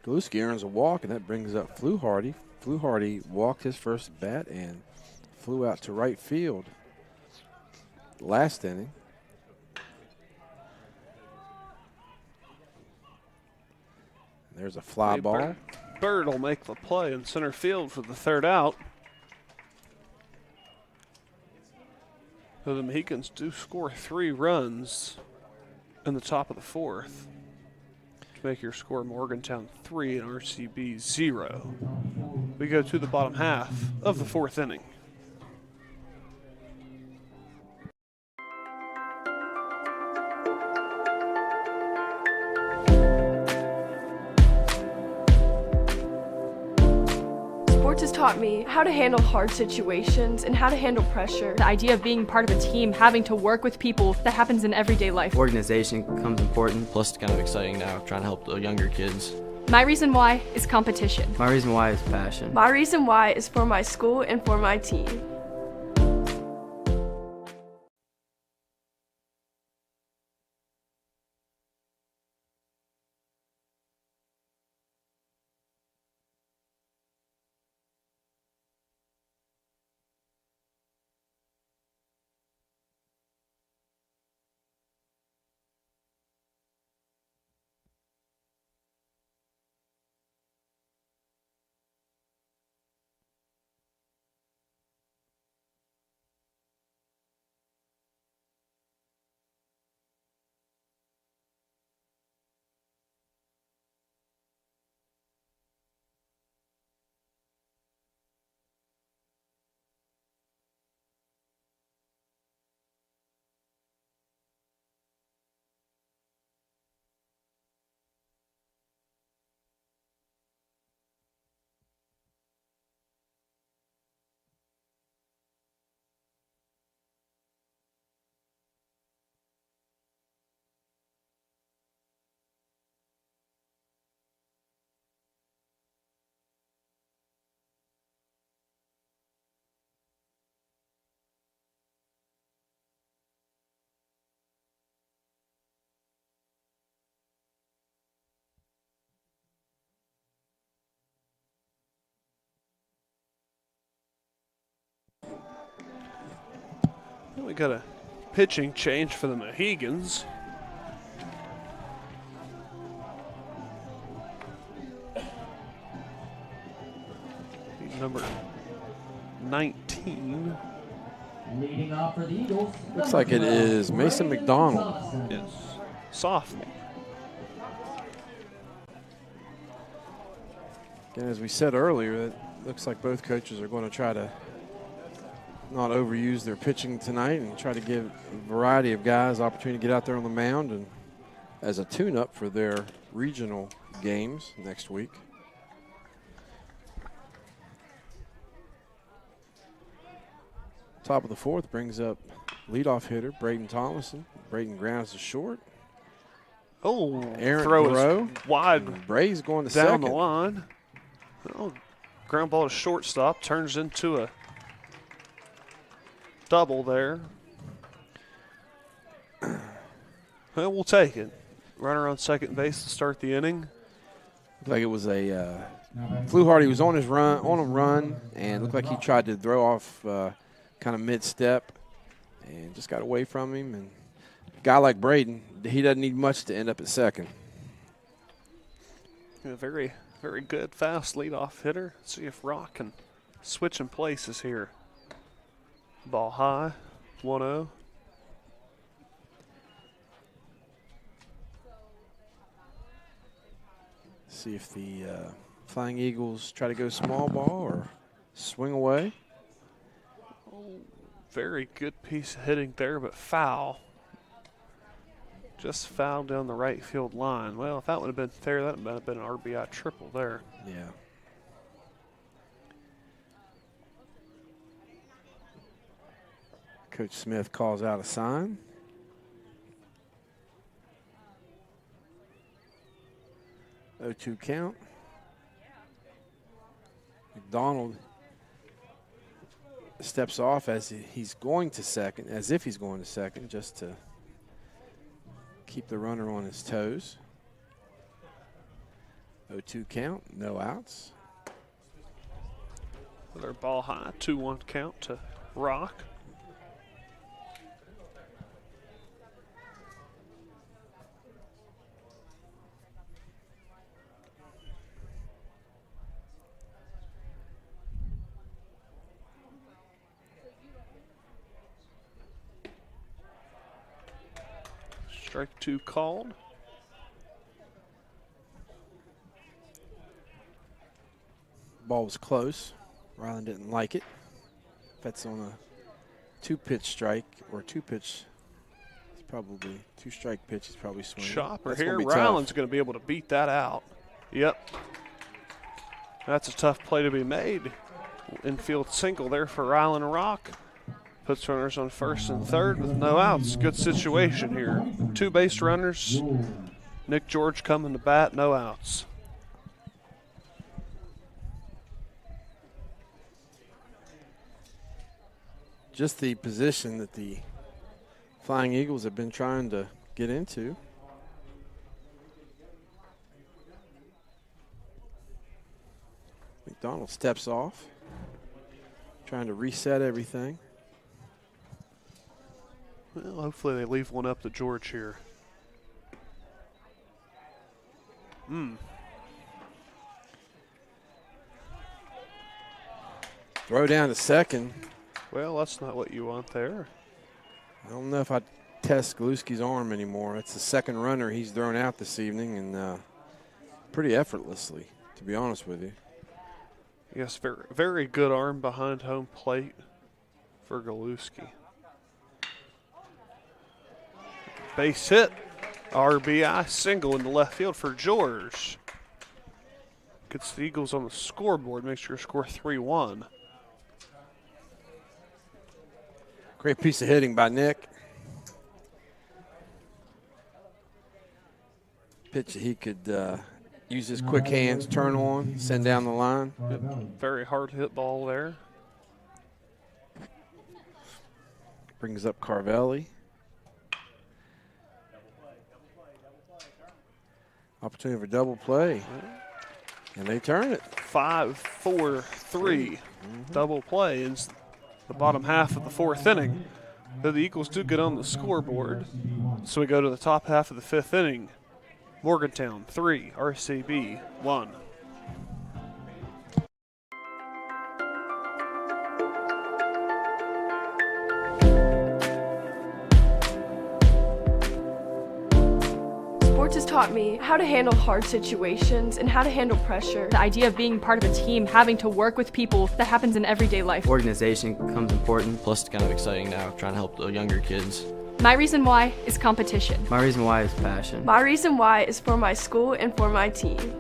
Galuski earns a walk, and that brings up Fluharty. Fluharty walked his first bat and flew out to right field last inning. There's a fly ball. Bird will make the play in center field for the third out. So the Mohegans do score 3 runs in the top of the fourth to make your score Morgantown 3 and RCB 0. We go to the bottom half of the fourth inning. Sports has taught me how to handle hard situations and how to handle pressure. The idea of being part of a team, having to work with people, that happens in everyday life. Organization becomes important. Plus, it's kind of exciting now, trying to help the younger kids. My reason why is competition. My reason why is passion. My reason why is for my school and for my team. We got a pitching change for the Mohegans. Number 19. Leading off for the Eagles. Looks like it is Mason McDonald. Yes, sophomore. Again, as we said earlier, it looks like both coaches are going to try to not overuse their pitching tonight and try to give a variety of guys opportunity to get out there on the mound and as a tune-up for their regional games next week. Top of the fourth brings up leadoff hitter Braden Thomason. Braden grounds to short. Oh, Aaron throw is wide and Bray's going to down second. the line. Oh, ground ball to shortstop turns into a double there. Well, we'll take it. Runner on second base to start the inning. Looked like it was a Fluharty. He was on his run, on a run, and looked like he tried to throw off kind of mid-step, and just got away from him. And a guy like Braden, he doesn't need much to end up at second. A very, very good, fast leadoff hitter. See if Rock can switch in places here. Ball high, 1-0. See if the Flying Eagles try to go small ball or swing away. Very good piece of hitting there, but foul. Just fouled down the right field line. Well, if that would have been fair, that would have been an RBI triple there. Yeah. Coach Smith calls out a sign. Oh, 2 count. McDonald steps off as he's going to second, as if he's going to second, just to keep the runner on his toes. 0-2 count, no outs. Another ball high, 2-1 count to Rock. Strike 2 called. Ball was close. Ryland didn't like it. If that's on a 2-pitch strike or 2-pitch, it's probably 2-strike pitch. He's probably swinging. Chopper That's here. gonna be tough. Ryland's going to be able to beat that out. Yep. That's a tough play to be made. Infield single there for Ryland Rock. Puts runners on first and third with no outs. Good situation here. 2 base runners. Nick George coming to bat, no outs. Just the position that the Flying Eagles have been trying to get into. McDonald steps off, trying to reset everything. Well, hopefully they leave one up to George here. Throw down to second. Well, that's not what you want there. I don't know if I'd test Galuski's arm anymore. It's the second runner he's thrown out this evening, and pretty effortlessly, to be honest with you. Yes, very, very good arm behind home plate for Galuski. Base hit. RBI single in the left field for George. Gets the Eagles on the scoreboard, makes your score 3-1. Great piece of hitting by Nick. Pitch that he could use his quick hands, turn on, send down the line. Very hard hit ball there. Brings up Carvelli. Opportunity for double play. And they turn it. 5-4-3. Double play in the bottom half of the 4th inning. Though the Eagles do get on the scoreboard. So we go to the top half of the 5th inning. Morgantown 3, RCB 1. Sports has taught me how to handle hard situations and how to handle pressure. The idea of being part of a team, having to work with people, that happens in everyday life. Organization becomes important. Plus, it's kind of exciting now, trying to help the younger kids. My reason why is competition. My reason why is passion. My reason why is for my school and for my team.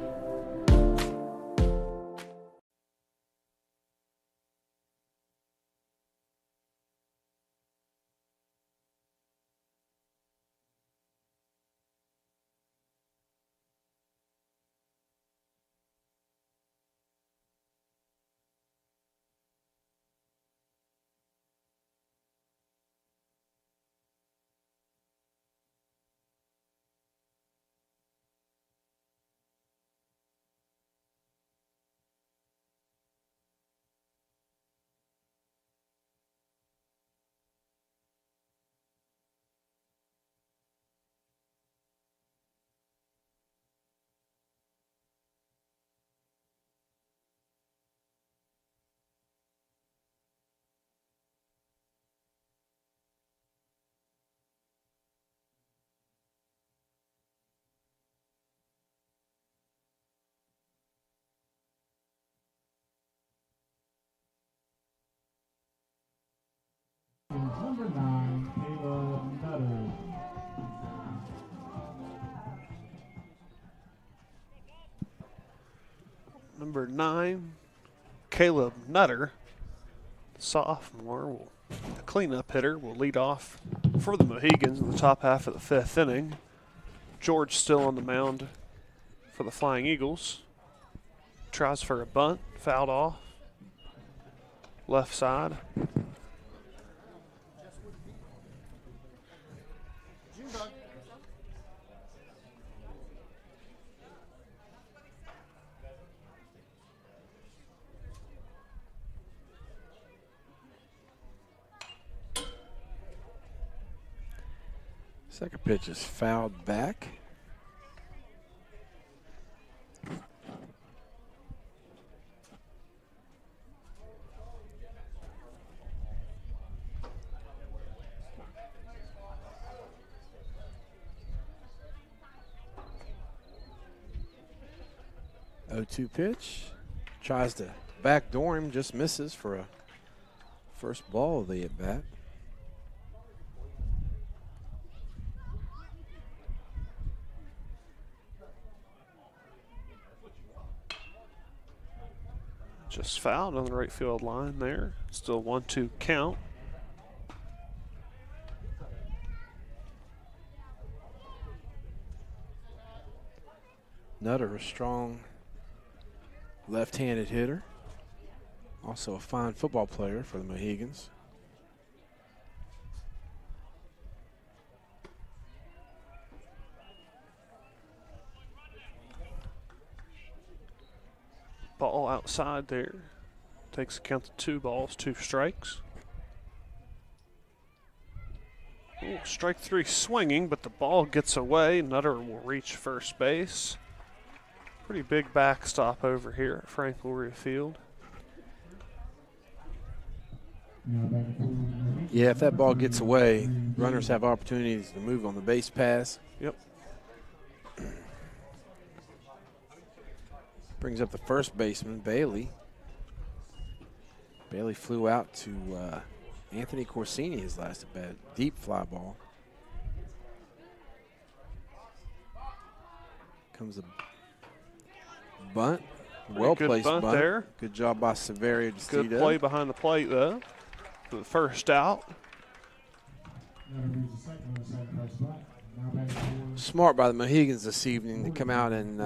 number 9, Caleb Nutter. Number 9, Caleb Nutter, sophomore, the cleanup hitter, will lead off for the Mohegans in the top half of the 5th inning. George still on the mound for the Flying Eagles. Tries for a bunt, fouled off, left side. Second pitch is fouled back. Oh-2 pitch. Tries to backdoor him, just misses for a first ball of the at-bat. Just fouled on the right field line there. Still 1-2 count. Nutter, a strong left-handed hitter. Also a fine football player for the Mohegans. Ball outside there. Takes a count of 2 balls, 2 strikes. Ooh, strike 3 swinging, but the ball gets away. Nutter will reach first base. Pretty big backstop over here at Frank Loria Field. Yeah, if that ball gets away, runners have opportunities to move on the base pass. Yep. Brings up the first baseman, Bailey. Bailey flew out to Anthony Corsini his last at bat. Deep fly ball. Comes a bunt. Well placed bunt there. Good job by Severio. Good play behind the plate though. For the first out. Smart by the Mohegans this evening to come out and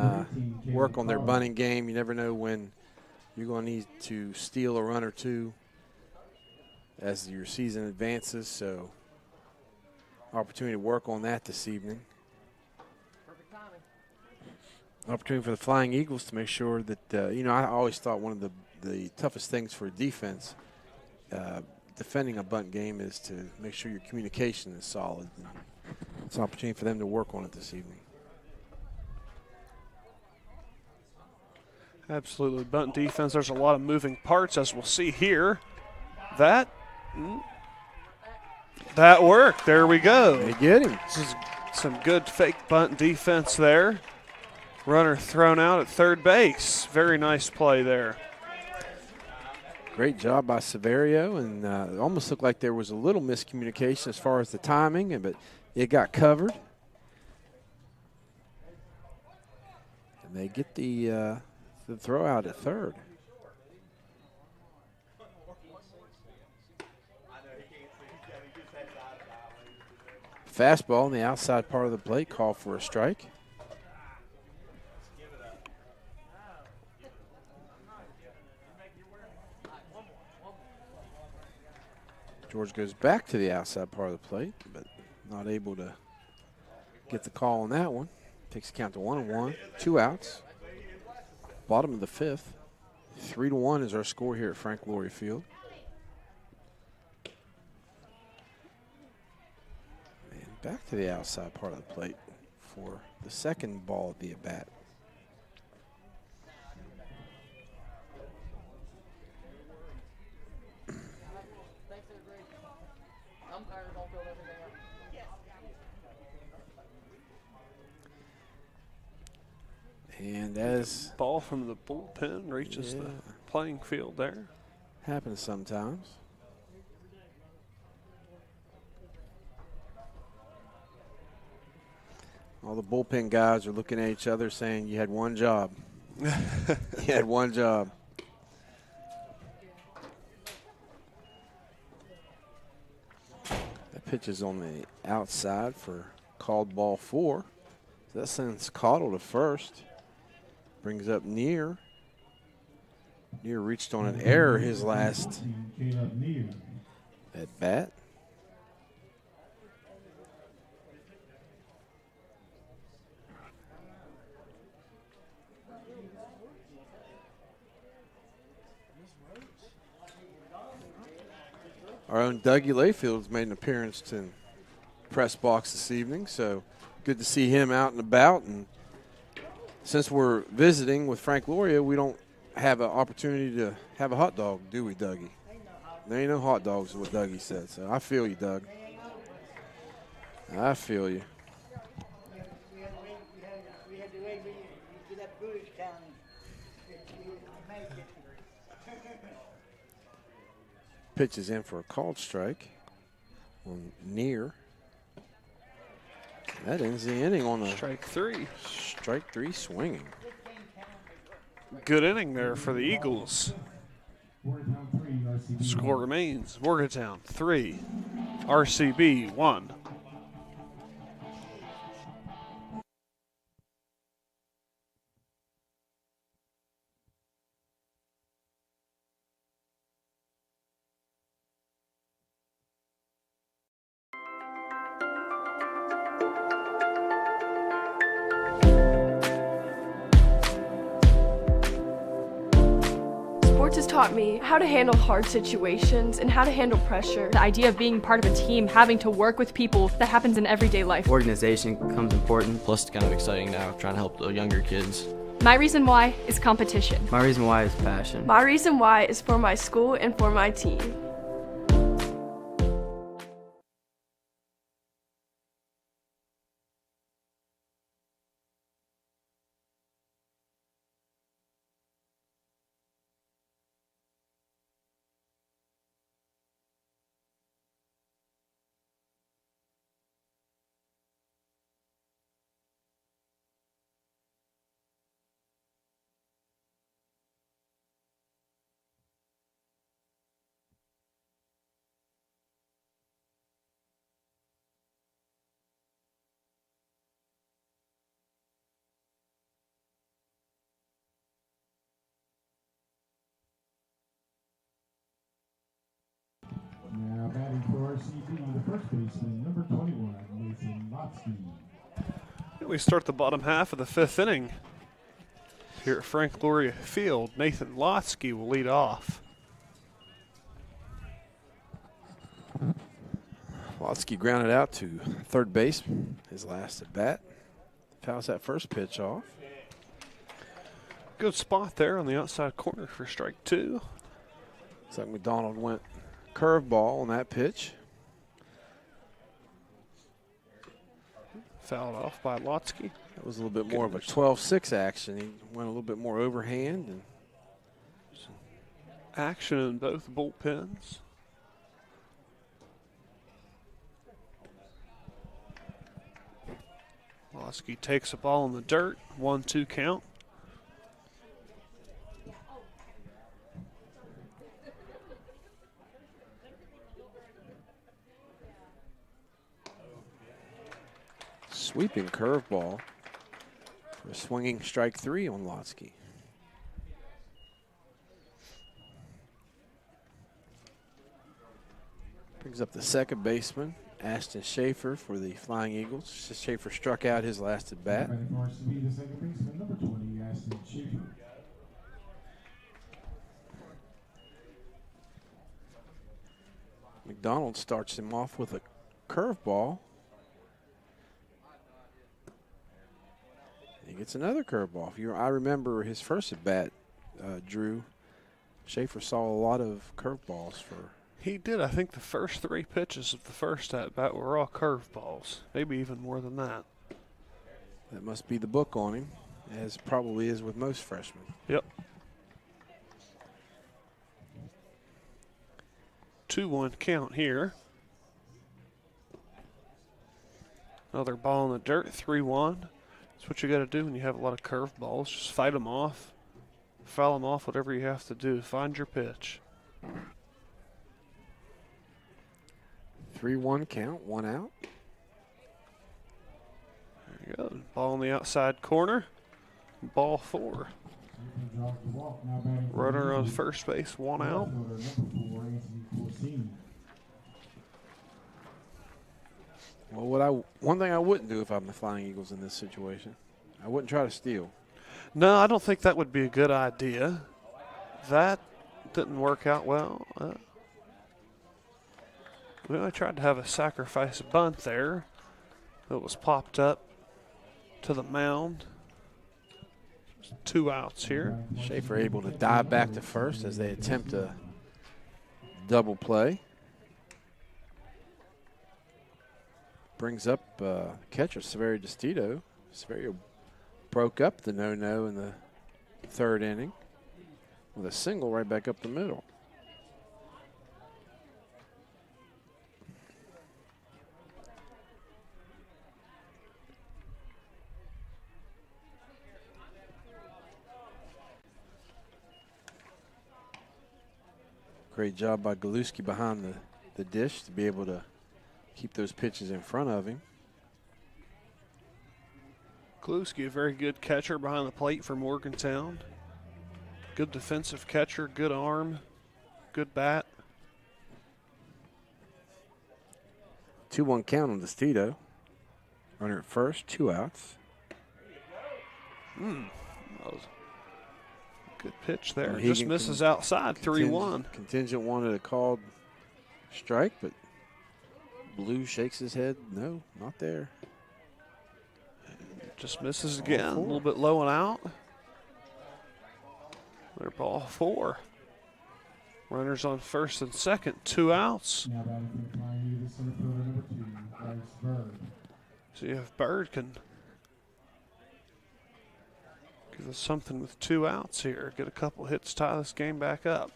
work on their bunting game. You never know when you're going to need to steal a run or two as your season advances. So, opportunity to work on that this evening. Opportunity for the Flying Eagles to make sure that, you know, I always thought one of the toughest things for defense, defending a bunt game, is to make sure your communication is solid. And it's an opportunity for them to work on it this evening. Absolutely. Bunt defense, there's a lot of moving parts, as we'll see here. That worked. There we go. They get him. This is some good fake bunt defense there. Runner thrown out at third base. Very nice play there. Great job by Severio, and it almost looked like there was a little miscommunication as far as the timing, but it got covered. And they get the throw out at third. Fastball on the outside part of the plate, call for a strike. George goes back to the outside part of the plate, but not able to get the call on that one. Takes a count to 1-1, 2 outs. Bottom of the 5th. 3-1 is our score here at Frank Loria Field. And back to the outside part of the plate for the second ball of the at-bat. And as ball from the bullpen reaches the playing field there. Happens sometimes. All the bullpen guys are looking at each other saying, you had one job. You had one job. That pitch is on the outside for called ball 4. So that sends Cottle to first. Brings up Near. Near reached on an error his last at bat. Our own Dougie Layfield's made an appearance in the press box this evening, so good to see him out and about. And since we're visiting with Frank Loria, we don't have an opportunity to have a hot dog, do we, Dougie? There ain't no hot dogs, is what Dougie said. So I feel you, Doug. I feel you. We had to wait to that British County. Pitch is in for a called strike on Near. That ends the inning on a Strike 3. Strike 3 swinging. Good inning there for the Eagles. Morgantown 3, RCB Score remains Morgantown 3, RCB 1. Sports has taught me how to handle hard situations and how to handle pressure. The idea of being part of a team, having to work with people, that happens in everyday life. Organization becomes important, plus it's kind of exciting now, trying to help the younger kids. My reason why is competition. My reason why is passion. My reason why is for my school and for my team. Now batting for RCB, the first baseman, number 21, Nathan Lotsky. We start the bottom half of the 5th inning. Here at Frank Loria Field, Nathan Lotsky will lead off. Lotsky grounded out to third base, his last at bat. Fouls that first pitch off. Good spot there on the outside corner for strike 2. Looks like McDonald went curveball on that pitch. Fouled off by Lotsky. That was a little bit more of a 12-6 action. He went a little bit more overhand. And action in both bullpens. Lotsky takes a ball in the dirt. 1-2 count. Sweeping curveball for a swinging strike 3 on Lotsky. Brings up the second baseman, Ashton Schaefer, for the Flying Eagles. Schaefer struck out his last at bat. Batting for RCB, the second baseman, number 20, Ashton Schaefer. McDonald starts him off with a curveball. He gets another curveball. I remember his first at bat, Drew. Schaefer saw a lot of curveballs for. He did. I think the first 3 pitches of the first at bat were all curveballs, maybe even more than that. That must be the book on him, as probably is with most freshmen. Yep. 2-1 count here. Another ball in the dirt, 3-1. That's what you got to do when you have a lot of curved balls. Just fight them off, foul them off, whatever you have to do. Find your pitch. 3-1 count, 1 out. There you go. Ball in the outside corner. Ball 4. Runner on first base, 1 out. Well, one thing I wouldn't do if I'm the Flying Eagles in this situation, I wouldn't try to steal. No, I don't think that would be a good idea. That didn't work out well. I tried to have a sacrifice bunt there that was popped up to the mound. 2 outs here. Schaefer able to dive back to first as they attempt a double play. Brings up catcher Severio DeStito. Severio broke up the no-no in the 3rd inning with a single right back up the middle. Great job by Galuski behind the dish to be able to keep those pitches in front of him. Kluski, a very good catcher behind the plate for Morgantown. Good defensive catcher, good arm, good bat. 2-1 count on DeStito. Runner at first, 2 outs. That was a good pitch there. Well, Just misses outside, 3-1. Contingent wanted a called strike, but Blue shakes his head. No, not there. Just misses again, a little bit low and out. They're ball 4. Runners on first and second, 2 outs. Now batting for the Flying Eagles, center fielder number 2, Clarksburg. See if Bird can give us something with 2 outs here. Get a couple hits, tie this game back up.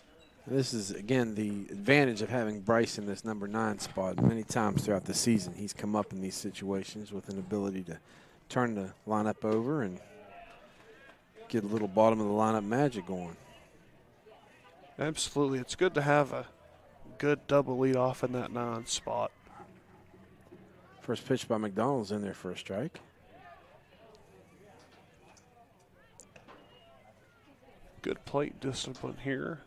This is, again, the advantage of having Bryce in this number 9 spot. Many times throughout the season, he's come up in these situations with an ability to turn the lineup over and get a little bottom of the lineup magic going. Absolutely. It's good to have a good double lead off in that 9 spot. First pitch by McDonald's in there for a strike. Good plate discipline here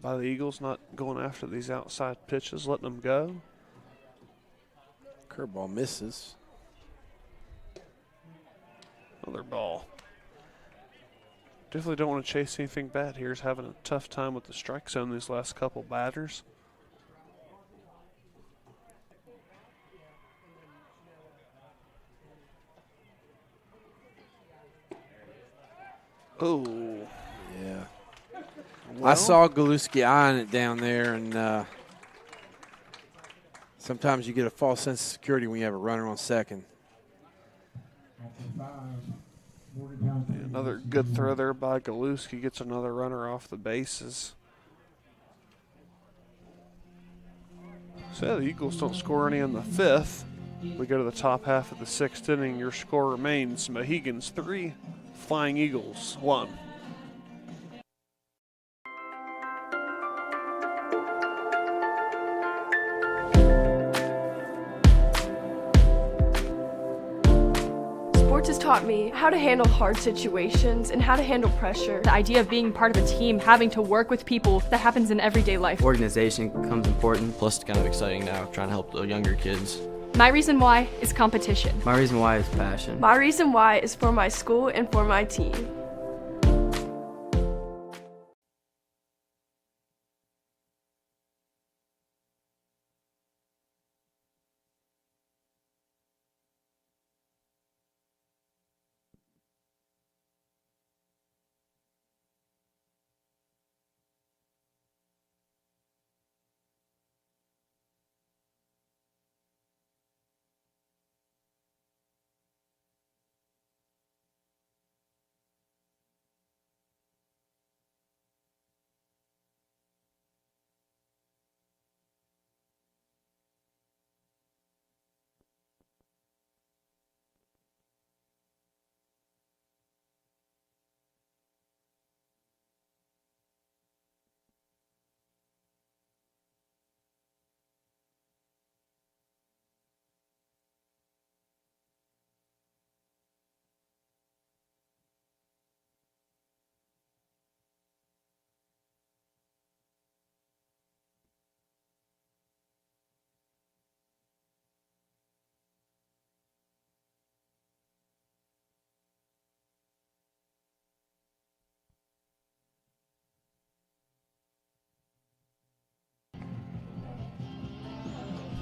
by the Eagles, not going after these outside pitches, letting them go. Curveball misses. Another ball. Definitely don't want to chase anything bad here. He's having a tough time with the strike zone these last couple batters. Oh. Yeah. Well, I saw Galuski eyeing it down there, and sometimes you get a false sense of security when you have a runner on second. another good throw there by Galuski. Gets another runner off the bases. So the Eagles don't score any in the 5th. We go to the top half of the 6th inning. Your score remains Mohegans 3, Flying Eagles 1. Sports has taught me how to handle hard situations and how to handle pressure. The idea of being part of a team, having to work with people, that happens in everyday life. Organization becomes important. Plus, it's kind of exciting now, trying to help the younger kids. My reason why is competition. My reason why is passion. My reason why is for my school and for my team.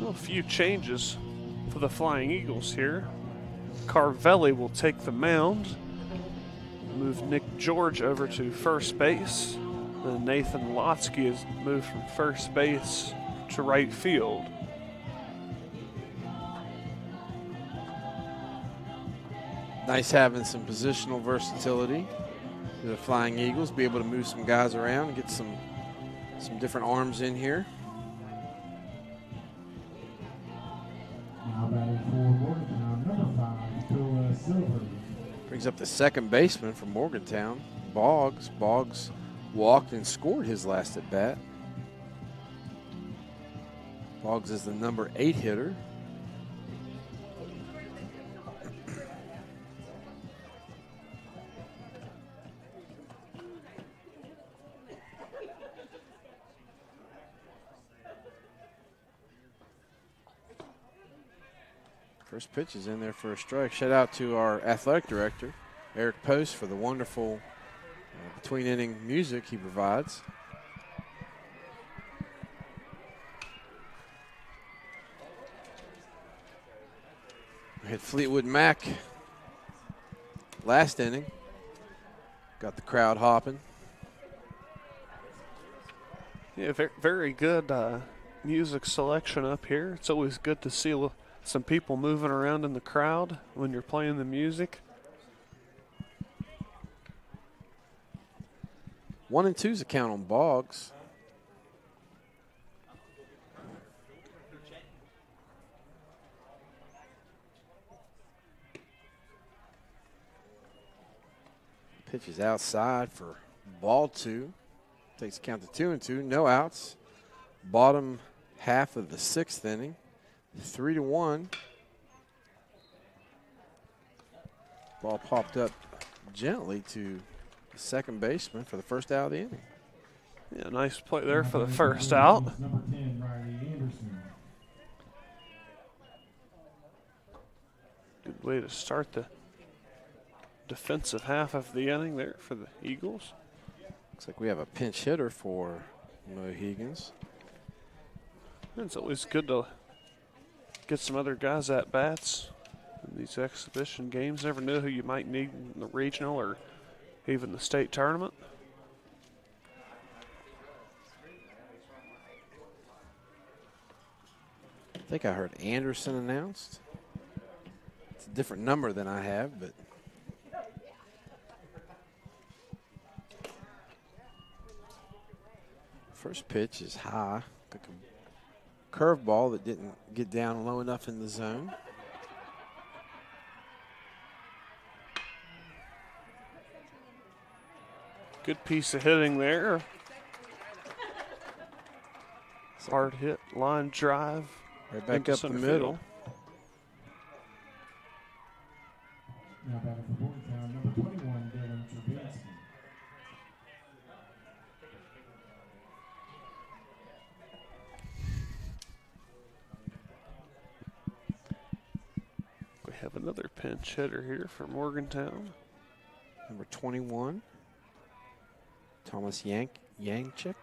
Well, a few changes for the Flying Eagles here. Carvelli will take the mound. Move Nick George over to first base. Then Nathan Lotsky is moved from first base to right field. Nice having some positional versatility for the Flying Eagles. Be able to move some guys around and get some different arms in here. Now batting for Morgantown, number 5, Phil Silver. Brings up the second baseman for Morgantown, Boggs. Boggs walked and scored his last at bat. Boggs is the number 8 hitter. First pitch is in there for a strike. Shout out to our athletic director, Eric Post, for the wonderful between inning music he provides. We had Fleetwood Mac last inning. Got the crowd hopping. Yeah, very good music selection up here. It's always good to see some people moving around in the crowd when you're playing the music. 1-2's a count on Boggs. Pitch is outside for ball 2. Takes count to 2-2. No outs. Bottom half of the 6th inning. 3-1. Ball popped up gently to the second baseman for the first out of the inning. Yeah, nice play there for the first out. Number 10, Riley Anderson. Good way to start the defensive half of the inning there for the Eagles. Looks like we have a pinch hitter for Mohegans. It's always good to get some other guys at bats in these exhibition games. Never know who you might need in the regional or even the state tournament. I think I heard Anderson announced. It's a different number than I have, but first pitch is high. Like a curveball that didn't get down low enough in the zone. Good piece of hitting there. Hard hit, line drive. Right back into up the center middle. field. Now batting for Morgantown, number 21, Dylan Trubinsky. We have another pinch hitter here for Morgantown. Number 21, Thomas Yanchik.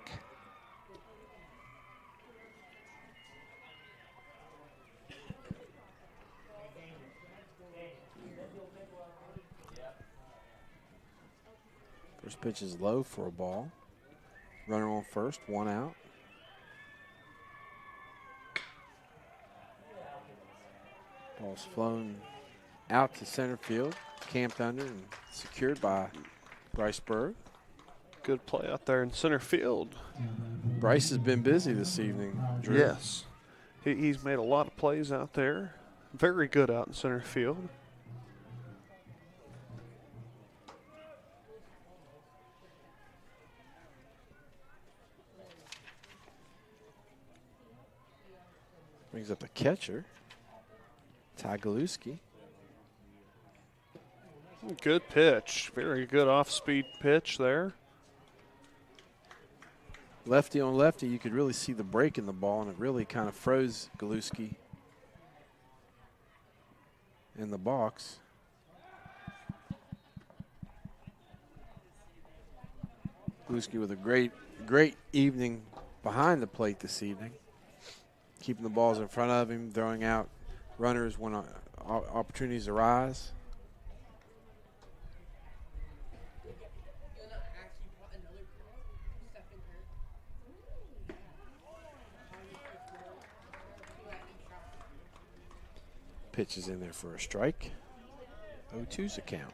First pitch is low for a ball. Runner on first, 1 out. Ball's flown out to center field, camped under and secured by Bryce Berg. Good play out there in center field. Bryce has been busy this evening, Drew. Yes. He's made a lot of plays out there. Very good out in center field. Brings up a catcher, Ty Galuski. Good pitch. Very good off-speed pitch there. Lefty on lefty, you could really see the break in the ball, and it really kind of froze Galuski in the box. Galuski with a great evening behind the plate this evening. keeping the balls in front of him, throwing out runners when opportunities arise. Pitch is in there for a strike. 0-2's a count.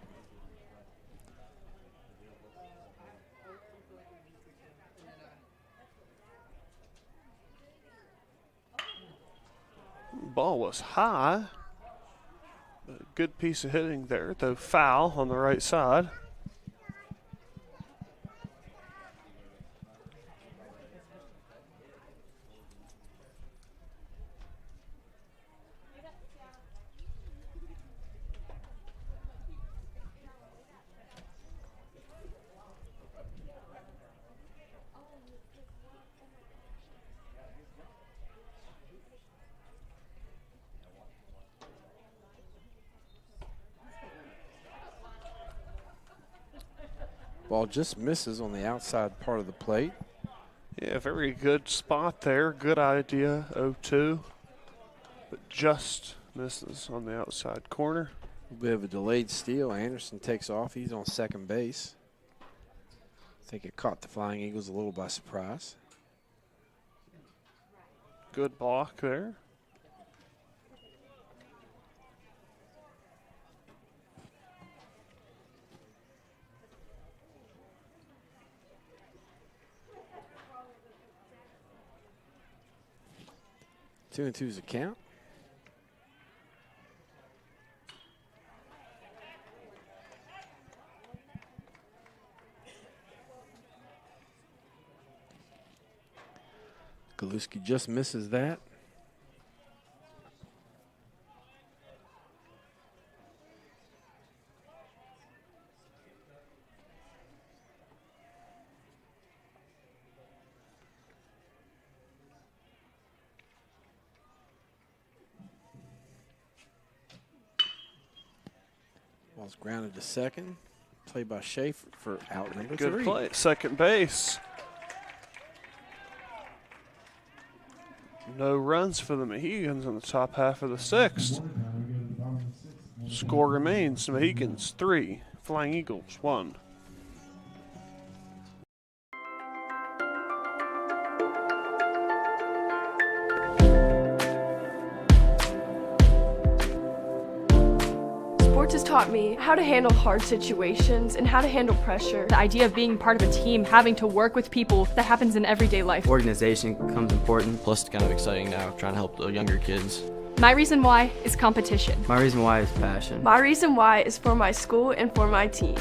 Ball was high. A good piece of hitting there, though foul on the right side. Ball just misses on the outside part of the plate. Yeah, very good spot there. Good idea, 0-2. But just misses on the outside corner. A bit of a delayed steal. Anderson takes off. He's on second base. I think it caught the Flying Eagles a little by surprise. Good block there. 2-2's a count. Galuski just misses that. Ball's grounded to second. Play by Schaefer for out number Good 3. play, second base. No runs for the Mohegans in the top half of the 6th. Score remains Mohegans 3, Flying Eagles 1. Sports has taught me how to handle hard situations and how to handle pressure. The idea of being part of a team, having to work with people, that happens in everyday life. Organization becomes important, plus it's kind of exciting now, trying to help the younger kids. My reason why is competition. My reason why is passion. My reason why is for my school and for my team.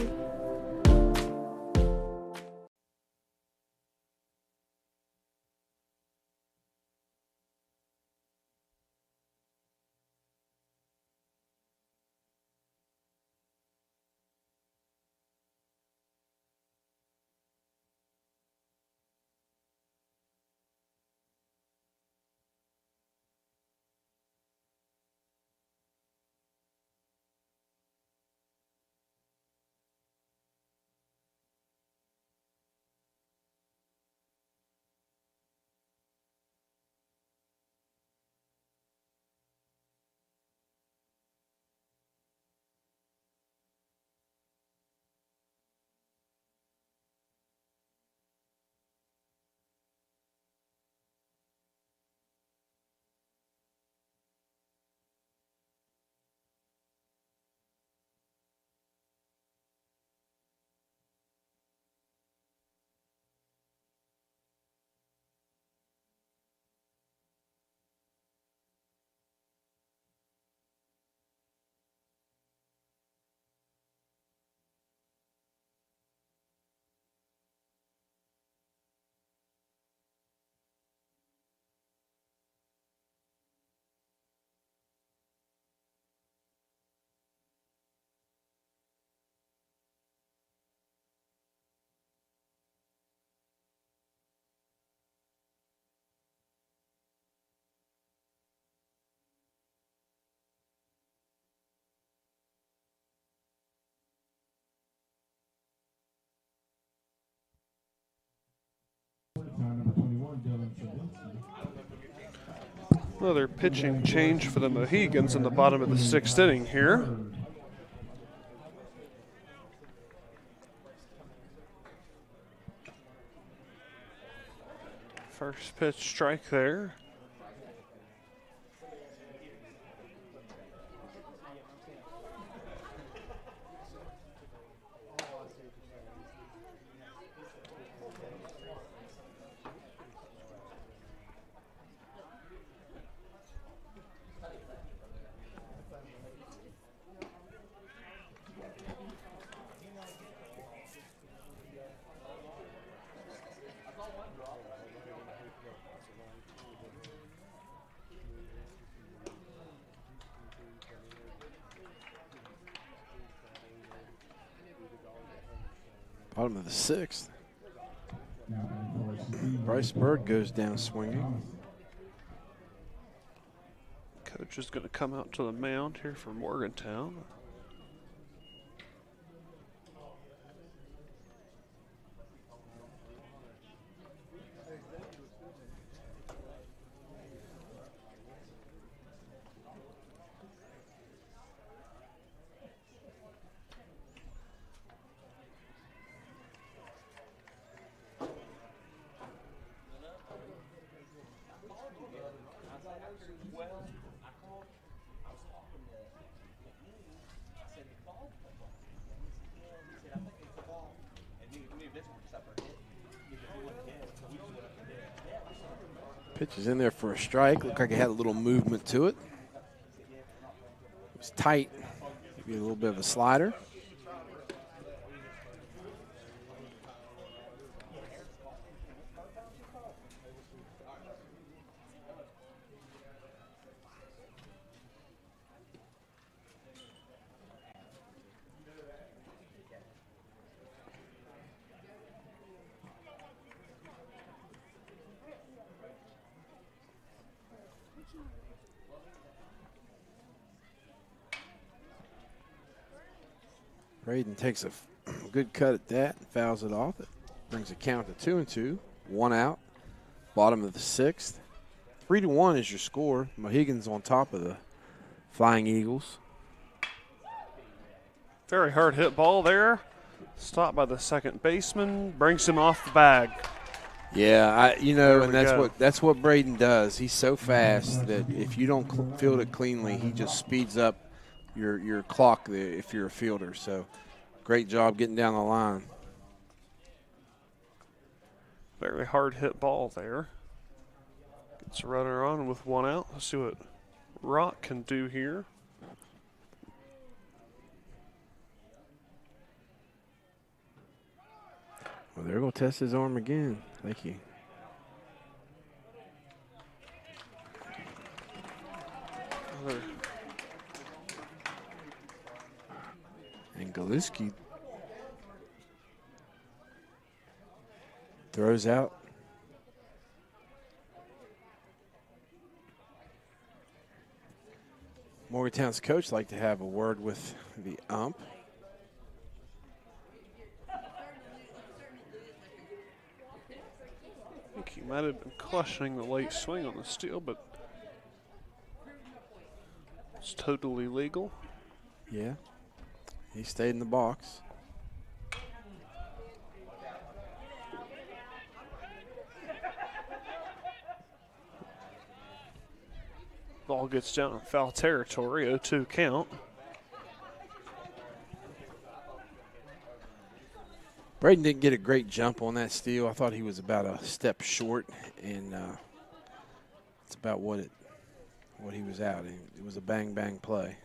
Another pitching change for the Mohegans in the bottom of the 6th inning here. First pitch strike there. Bottom of the 6th. Bryce Bird goes down swinging. Coach is going to come out to the mound here for Morgantown. Pitch is in there for a strike. Looked like it had a little movement to it. It was tight. Maybe a little bit of a slider. Braden takes a good cut at that and fouls it off. It brings the count to 2-2. 1 out. Bottom of the 6th. 3-1 is your score. Mohegans on top of the Flying Eagles. Very hard hit ball there. Stopped by the second baseman. Brings him off the bag. Yeah, and go. that's what Braden does. He's so fast that if you don't field it cleanly, he just speeds up your clock there if you're a fielder. So great job getting down the line. Very hard hit ball there. Gets a runner on with 1 out. Let's see what Rock can do here. Well, they're going to test his arm again. Thank you. And Galiski throws out. Morgantown's coach like to have a word with the ump. I think he might have been questioning the late swing on the steal, but it's totally legal. Yeah. He stayed in the box. Ball gets down in foul territory, 0-2 count. Braden didn't get a great jump on that steal. I thought he was about a step short, and it's about what he was out. It was a bang-bang play.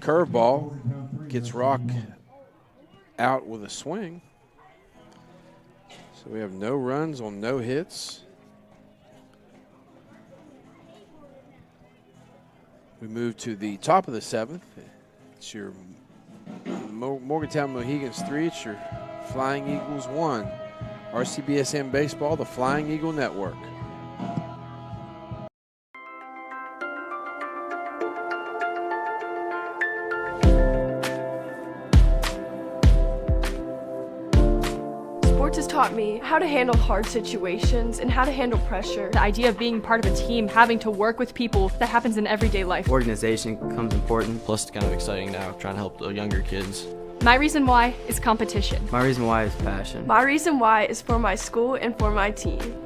Curveball gets Rock out with a swing. So we have no runs on no hits. We move to the top of the 7th. It's your Morgantown Mohegans 3. It's your Flying Eagles 1. RCBSM Baseball, the Flying Eagle Network. me how to handle hard situations and how to handle pressure. The idea of being part of a team, having to work with people, that happens in everyday life. Organization becomes important, plus it's kind of exciting now, trying to help the younger kids. My reason why is competition. My reason why is passion. My reason why is for my school and for my team.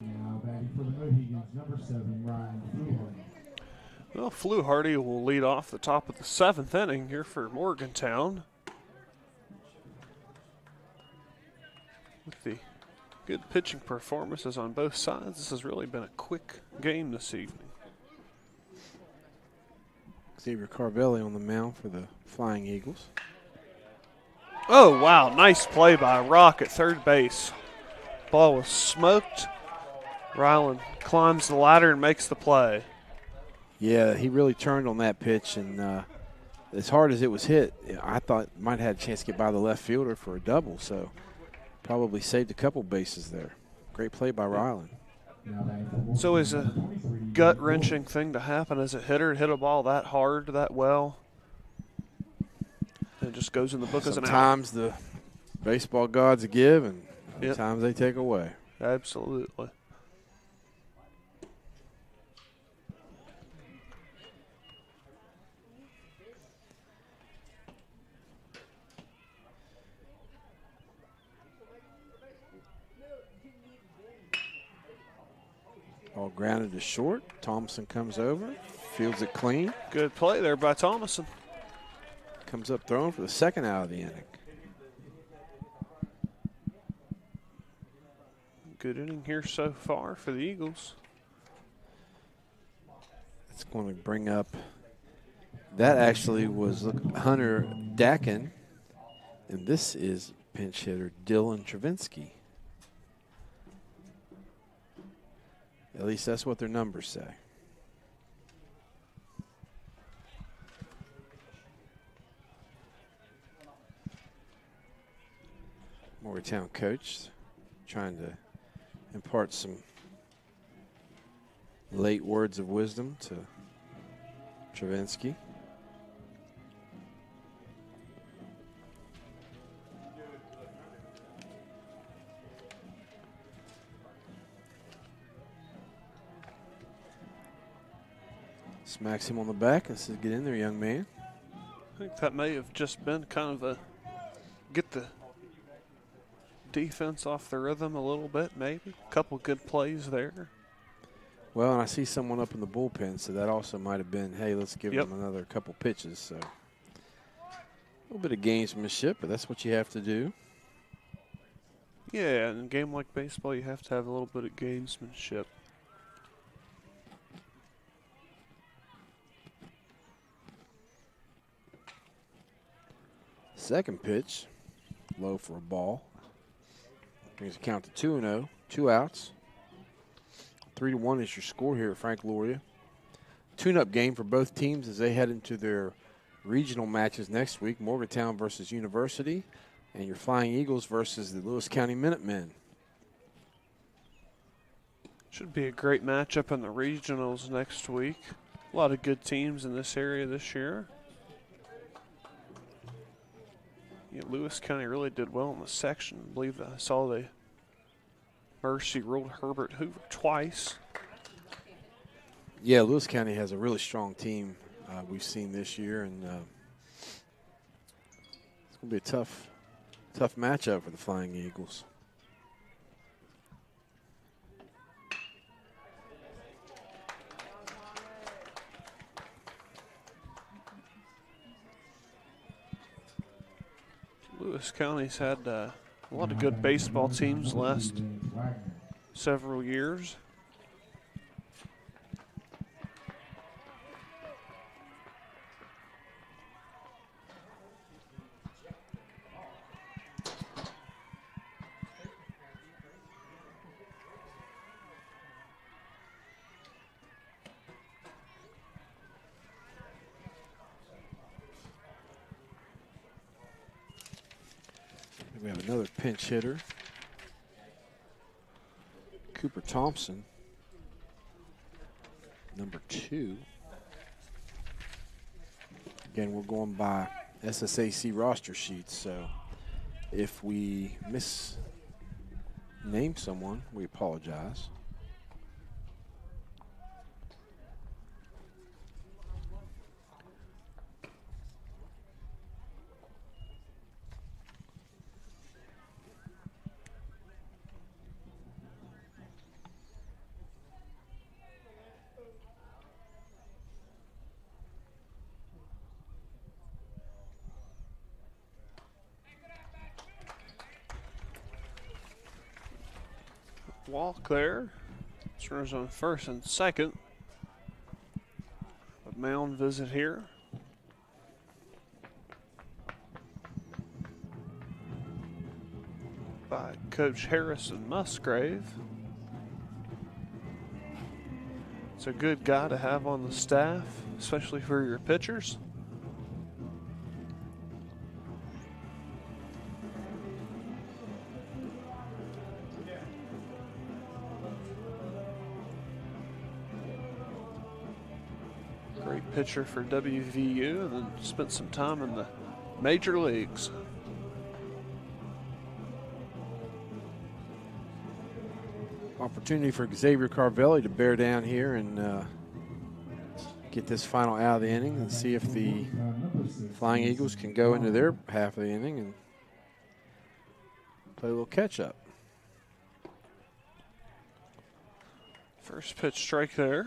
Now batting for the Mohegans, number 7, Ryan Fluharty. Well, Fluharty will lead off the top of the 7th inning here for Morgantown. With the good pitching performances on both sides, this has really been a quick game this evening. Xavier Carvelli on the mound for the Flying Eagles. Oh, wow, nice play by Rock at third base. Ball was smoked. Ryland climbs the ladder and makes the play. Yeah, he really turned on that pitch, and as hard as it was hit, I thought might have had a chance to get by the left fielder for a double, so probably saved a couple bases there. Great play by Ryland. It's always a gut-wrenching thing to happen as a hitter, hit a ball that hard, that well. It just goes in the book as an out. Sometimes the baseball gods give, and Yep. sometimes they take away. Absolutely. Ball grounded to short. Thompson comes over, fields it clean. Good play there by Thomason. Comes up throwing for the second out of the inning. Good inning here so far for the Eagles. It's going to bring up, that actually was Hunter Dakin, and this is pinch hitter Dylan Travinsky. At least that's what their numbers say. Morgantown coach trying to impart some late words of wisdom to Travinsky. Smacks him on the back and says, "Get in there, young man." I think that may have just been kind of a get the defense off the rhythm a little bit, maybe. A couple good plays there. Well, and I see someone up in the bullpen, so that also might have been, hey, let's give them another couple pitches. So a little bit of gamesmanship, but that's what you have to do. Yeah, in a game like baseball, you have to have a little bit of gamesmanship. Second pitch, low for a ball. Brings a count to 2-0, 2 outs. 3-1 is your score here at Frank Loria. Tune-up game for both teams as they head into their regional matches next week. Morgantown versus University, and your Flying Eagles versus the Lewis County Minutemen. Should be a great matchup in the regionals next week. A lot of good teams in this area this year. Yeah, Lewis County really did well in the section. I believe I saw the Mercy ruled Herbert Hoover twice. Yeah, Lewis County has a really strong team we've seen this year, and It'll be a tough matchup for the Flying Eagles. Lewis County's had a lot of good baseball teams the last several years. We have another pinch hitter, Cooper Thompson, number 2. Again, we're going by SSAC roster sheets, so if we misname someone, we apologize. Walk there. Runners on first and second. A mound visit here. By Coach Harrison Musgrave. It's a good guy to have on the staff, especially for your pitchers. Great pitcher for WVU and then spent some time in the major leagues. Opportunity for Xavier Carvelli to bear down here and get this final out of the inning and see if the Flying Eagles can go into their half of the inning and play a little catch-up. First pitch strike there.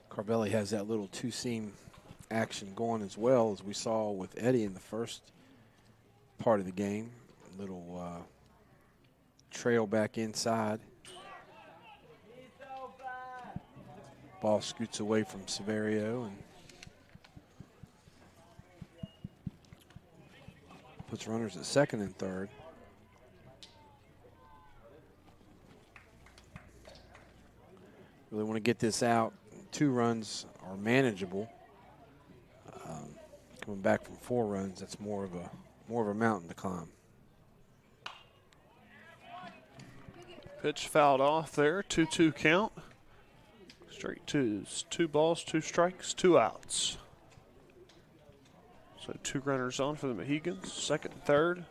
Carvelli has that little two-seam action going as well, as we saw with Eddie in the first part of the game. A little trail back inside. Ball scoots away from Severio and puts runners at second and third. Really want to get this out. 2 runs are manageable. Coming back from 4 runs, that's more of a mountain to climb. Pitch fouled off there. 2-2 count. Straight 2s. 2 balls, 2 strikes, 2 outs. So 2 runners on for the Mohegans. Second and third.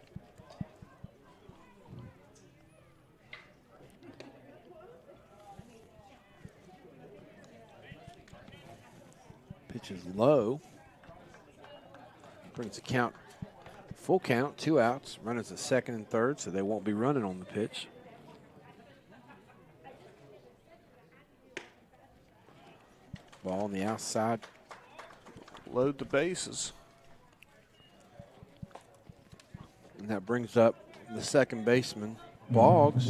Pitch is low. Brings the count, full count, 2 outs. Runners at second and third, so they won't be running on the pitch. Ball on the outside. Load the bases. And that brings up the second baseman, Boggs.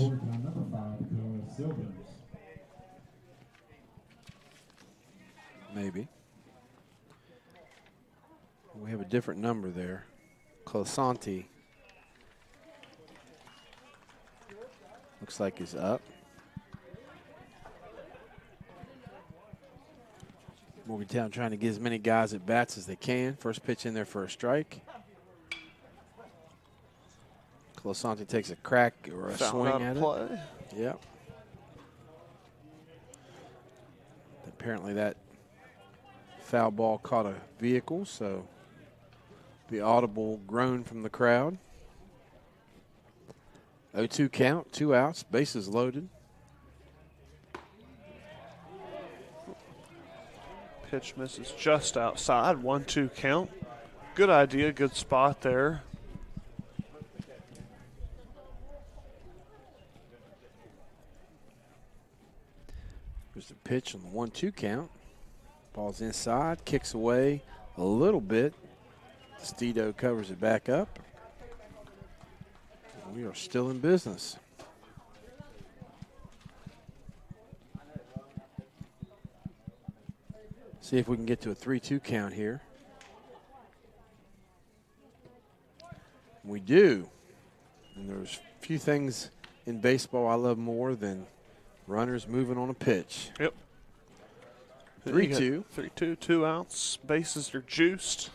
Maybe. We have a different number there. Colasanti looks like he's up. Morgantown trying to get as many guys at bats as they can. First pitch in there for a strike. Colasanti takes a crack or a swing at it. Yep. Apparently that foul ball caught a vehicle, so The audible groan from the crowd. 0-2 count, 2 outs, bases loaded. Pitch misses just outside. 1-2 count. Good idea, good spot there. There's the pitch on the 1-2 count. Ball's inside, kicks away a little bit. Stedo covers it back up. We are still in business. See if we can get to a 3-2 count here. We do. And there's few things in baseball I love more than runners moving on a pitch. Yep. 3-2. 3-2, 2 outs. Bases are juiced.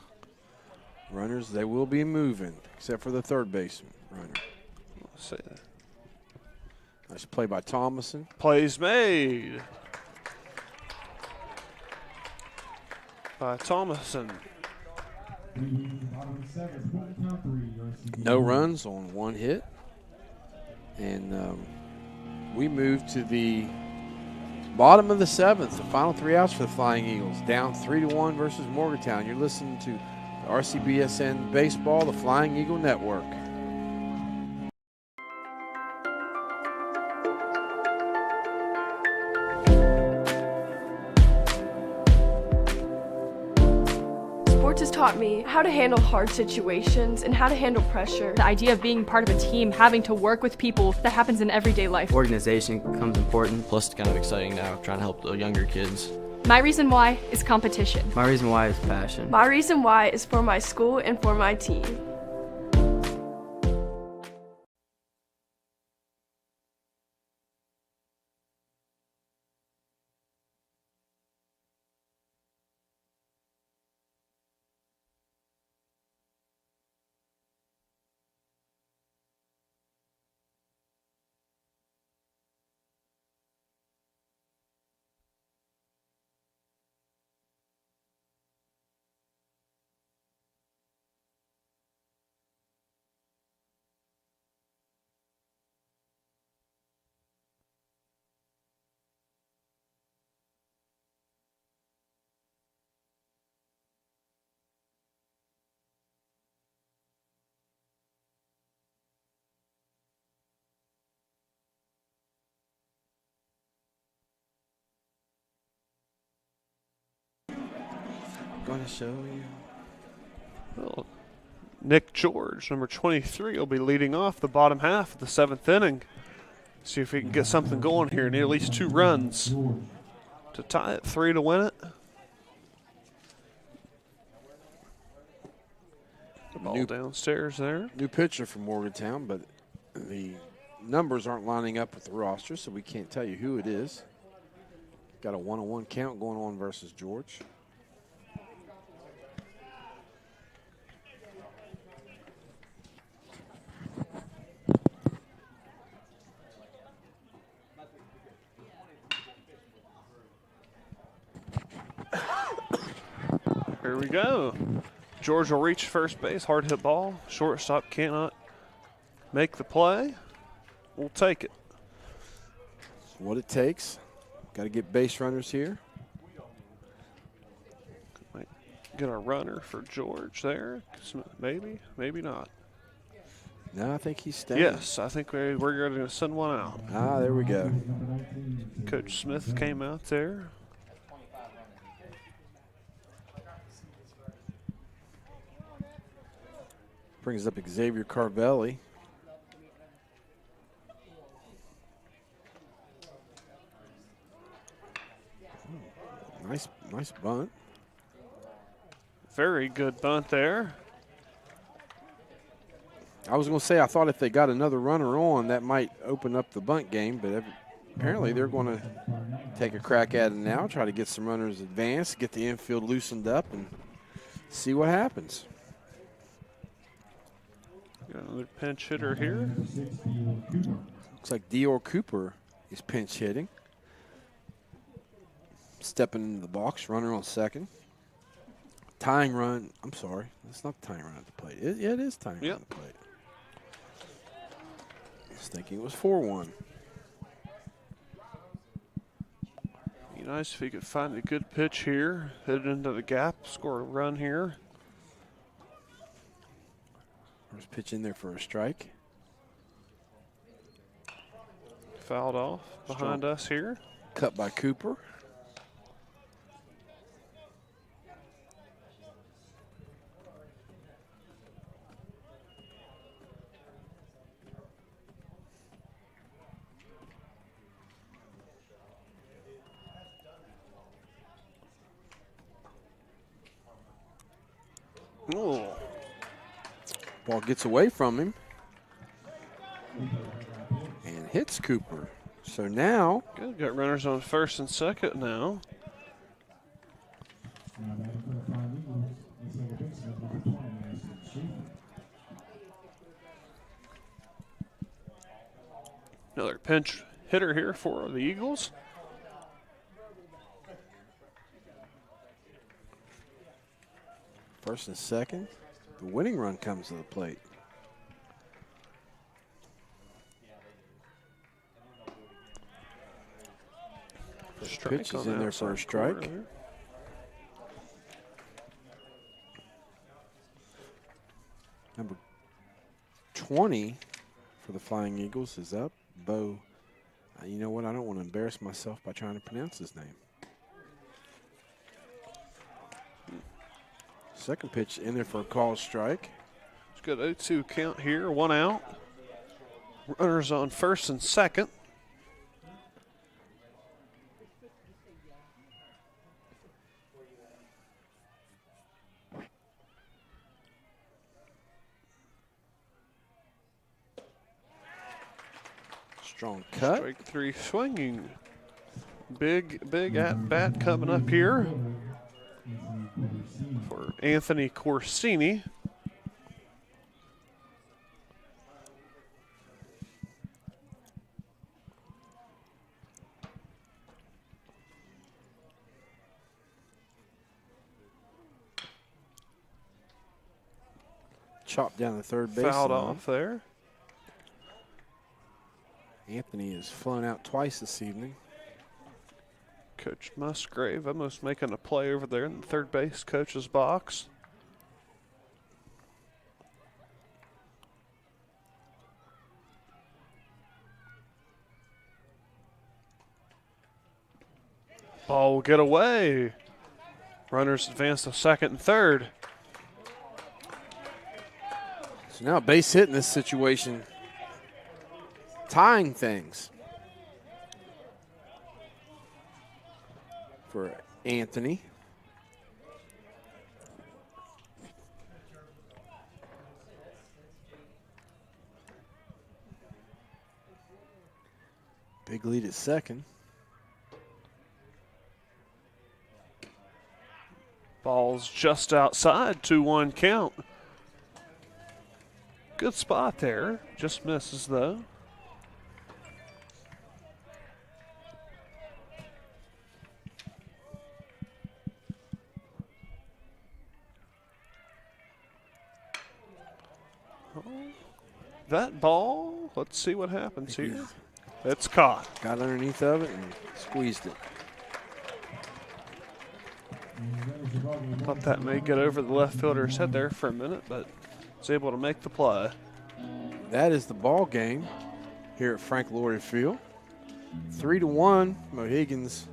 Runners, they will be moving, except for the third baseman runner. Let's see that. Nice play by Thomason. Plays made by Thomason. No runs on 1 hit. And we move to the bottom of the 7th, the final 3 outs for the Flying Eagles. Down 3-1 versus Morgantown. You're listening to RCBSN Baseball, the Flying Eagle Network. Sports has taught me how to handle hard situations and how to handle pressure. The idea of being part of a team, having to work with people, that happens in everyday life. Organization becomes important. Plus, it's kind of exciting now, trying to help the younger kids. My reason why is competition. My reason why is passion. My reason why is for my school and for my team. Going to show you. Well, Nick George, number 23, will be leading off the bottom half of the 7th inning. See if he can get something going here. Need at least 2 runs to tie it, 3 to win it. The ball downstairs there. New pitcher from Morgantown, but the numbers aren't lining up with the roster, so we can't tell you who it is. Got a 1-1 count going on versus George. Here we go. George will reach first base. Hard hit ball. Shortstop cannot make the play. We'll take it. That's what it takes. Got to get base runners here. Might get a runner for George there. Maybe, maybe not. No, I think he's staying. Yes, I think we're going to send one out. Ah, there we go. Coach Smith came out there. Brings up Xavier Carvelli. Nice bunt. Very good bunt there. I was going to say, I thought if they got another runner on, that might open up the bunt game, but apparently they're going to take a crack at it now, try to get some runners advanced, get the infield loosened up, and see what happens. Got another pinch hitter here. Looks like Dior Cooper is pinch hitting. Stepping into the box, runner on second. tying run. I'm sorry. It's not the tying run at the plate. Yeah, it is tying run at the plate. I was thinking it was 4-1. Be nice if he could find a good pitch here, hit it into the gap, score a run here. First pitch in there for a strike. Fouled off behind us here. Cut by Cooper. Ooh. Ball gets away from him and hits Cooper. So now, Good, got runners on first and second now. Another pinch hitter here for the Eagles. first and second. The winning run comes to the plate. First pitch is in there for a strike. Number 20 for the Flying Eagles is up. Bo, you know what? I don't want to embarrass myself by trying to pronounce his name. Second pitch in there for a called strike. It's got a 0-2 count here, 1 out. Runners on first and second. Strong cut. Strike three swinging. Big at bat coming up here for Anthony Corsini. Chopped down the third base. Fouled line. off there. Anthony has flown out twice this evening. Coach Musgrave almost making a play over there in the third base coach's box. Ball will get away. Runners advance to second and third. So now base hit in this situation, tying things for Anthony. Big lead at second. Ball's just outside, 2-1 count. Good spot there, just misses though. That ball, let's see what happens here. It's caught. Got underneath of it and squeezed it. Thought that may get over the left fielder's head there for a minute, but was able to make the play. That is the ball game here at Frank Loria Field. 3-1, Mohegans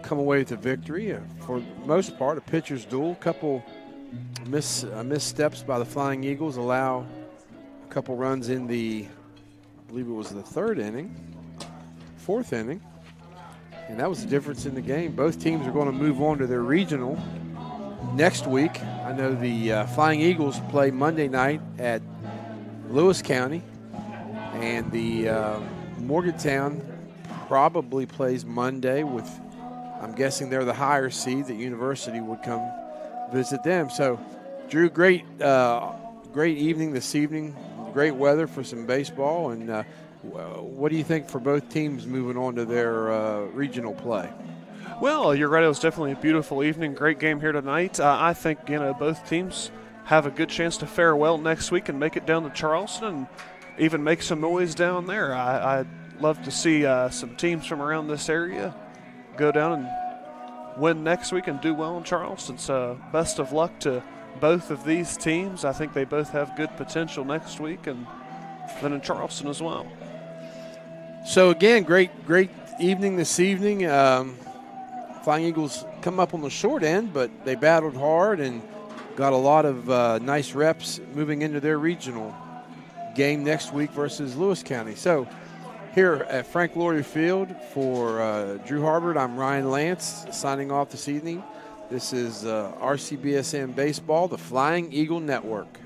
come away with the victory. For the most part, a pitcher's duel. Couple missteps by the Flying Eagles allow a couple runs in the, I believe it was the fourth inning. And that was the difference in the game. Both teams are going to move on to their regional next week. I know the Flying Eagles play Monday night at Lewis County, and the Morgantown probably plays Monday with, I'm guessing they're the higher seed. The university would come visit them. So, Drew, great evening this evening. Great weather for some baseball. And what do you think for both teams moving on to their regional play? Well, you're right. It was definitely a beautiful evening. Great game here tonight. I think both teams have a good chance to fare well next week and make it down to Charleston and even make some noise down there. I'd love to see some teams from around this area go down and win next week and do well in Charleston. So best of luck to both of these teams. I think they both have good potential next week and then in Charleston as well. So again, great evening this evening. Flying Eagles come up on the short end, but they battled hard and got a lot of nice reps moving into their regional game next week versus Lewis County. So here at Frank Loria Field for Drew Harbert, I'm Ryan Lance signing off this evening. This is RCBSN Baseball, the Flying Eagle Network.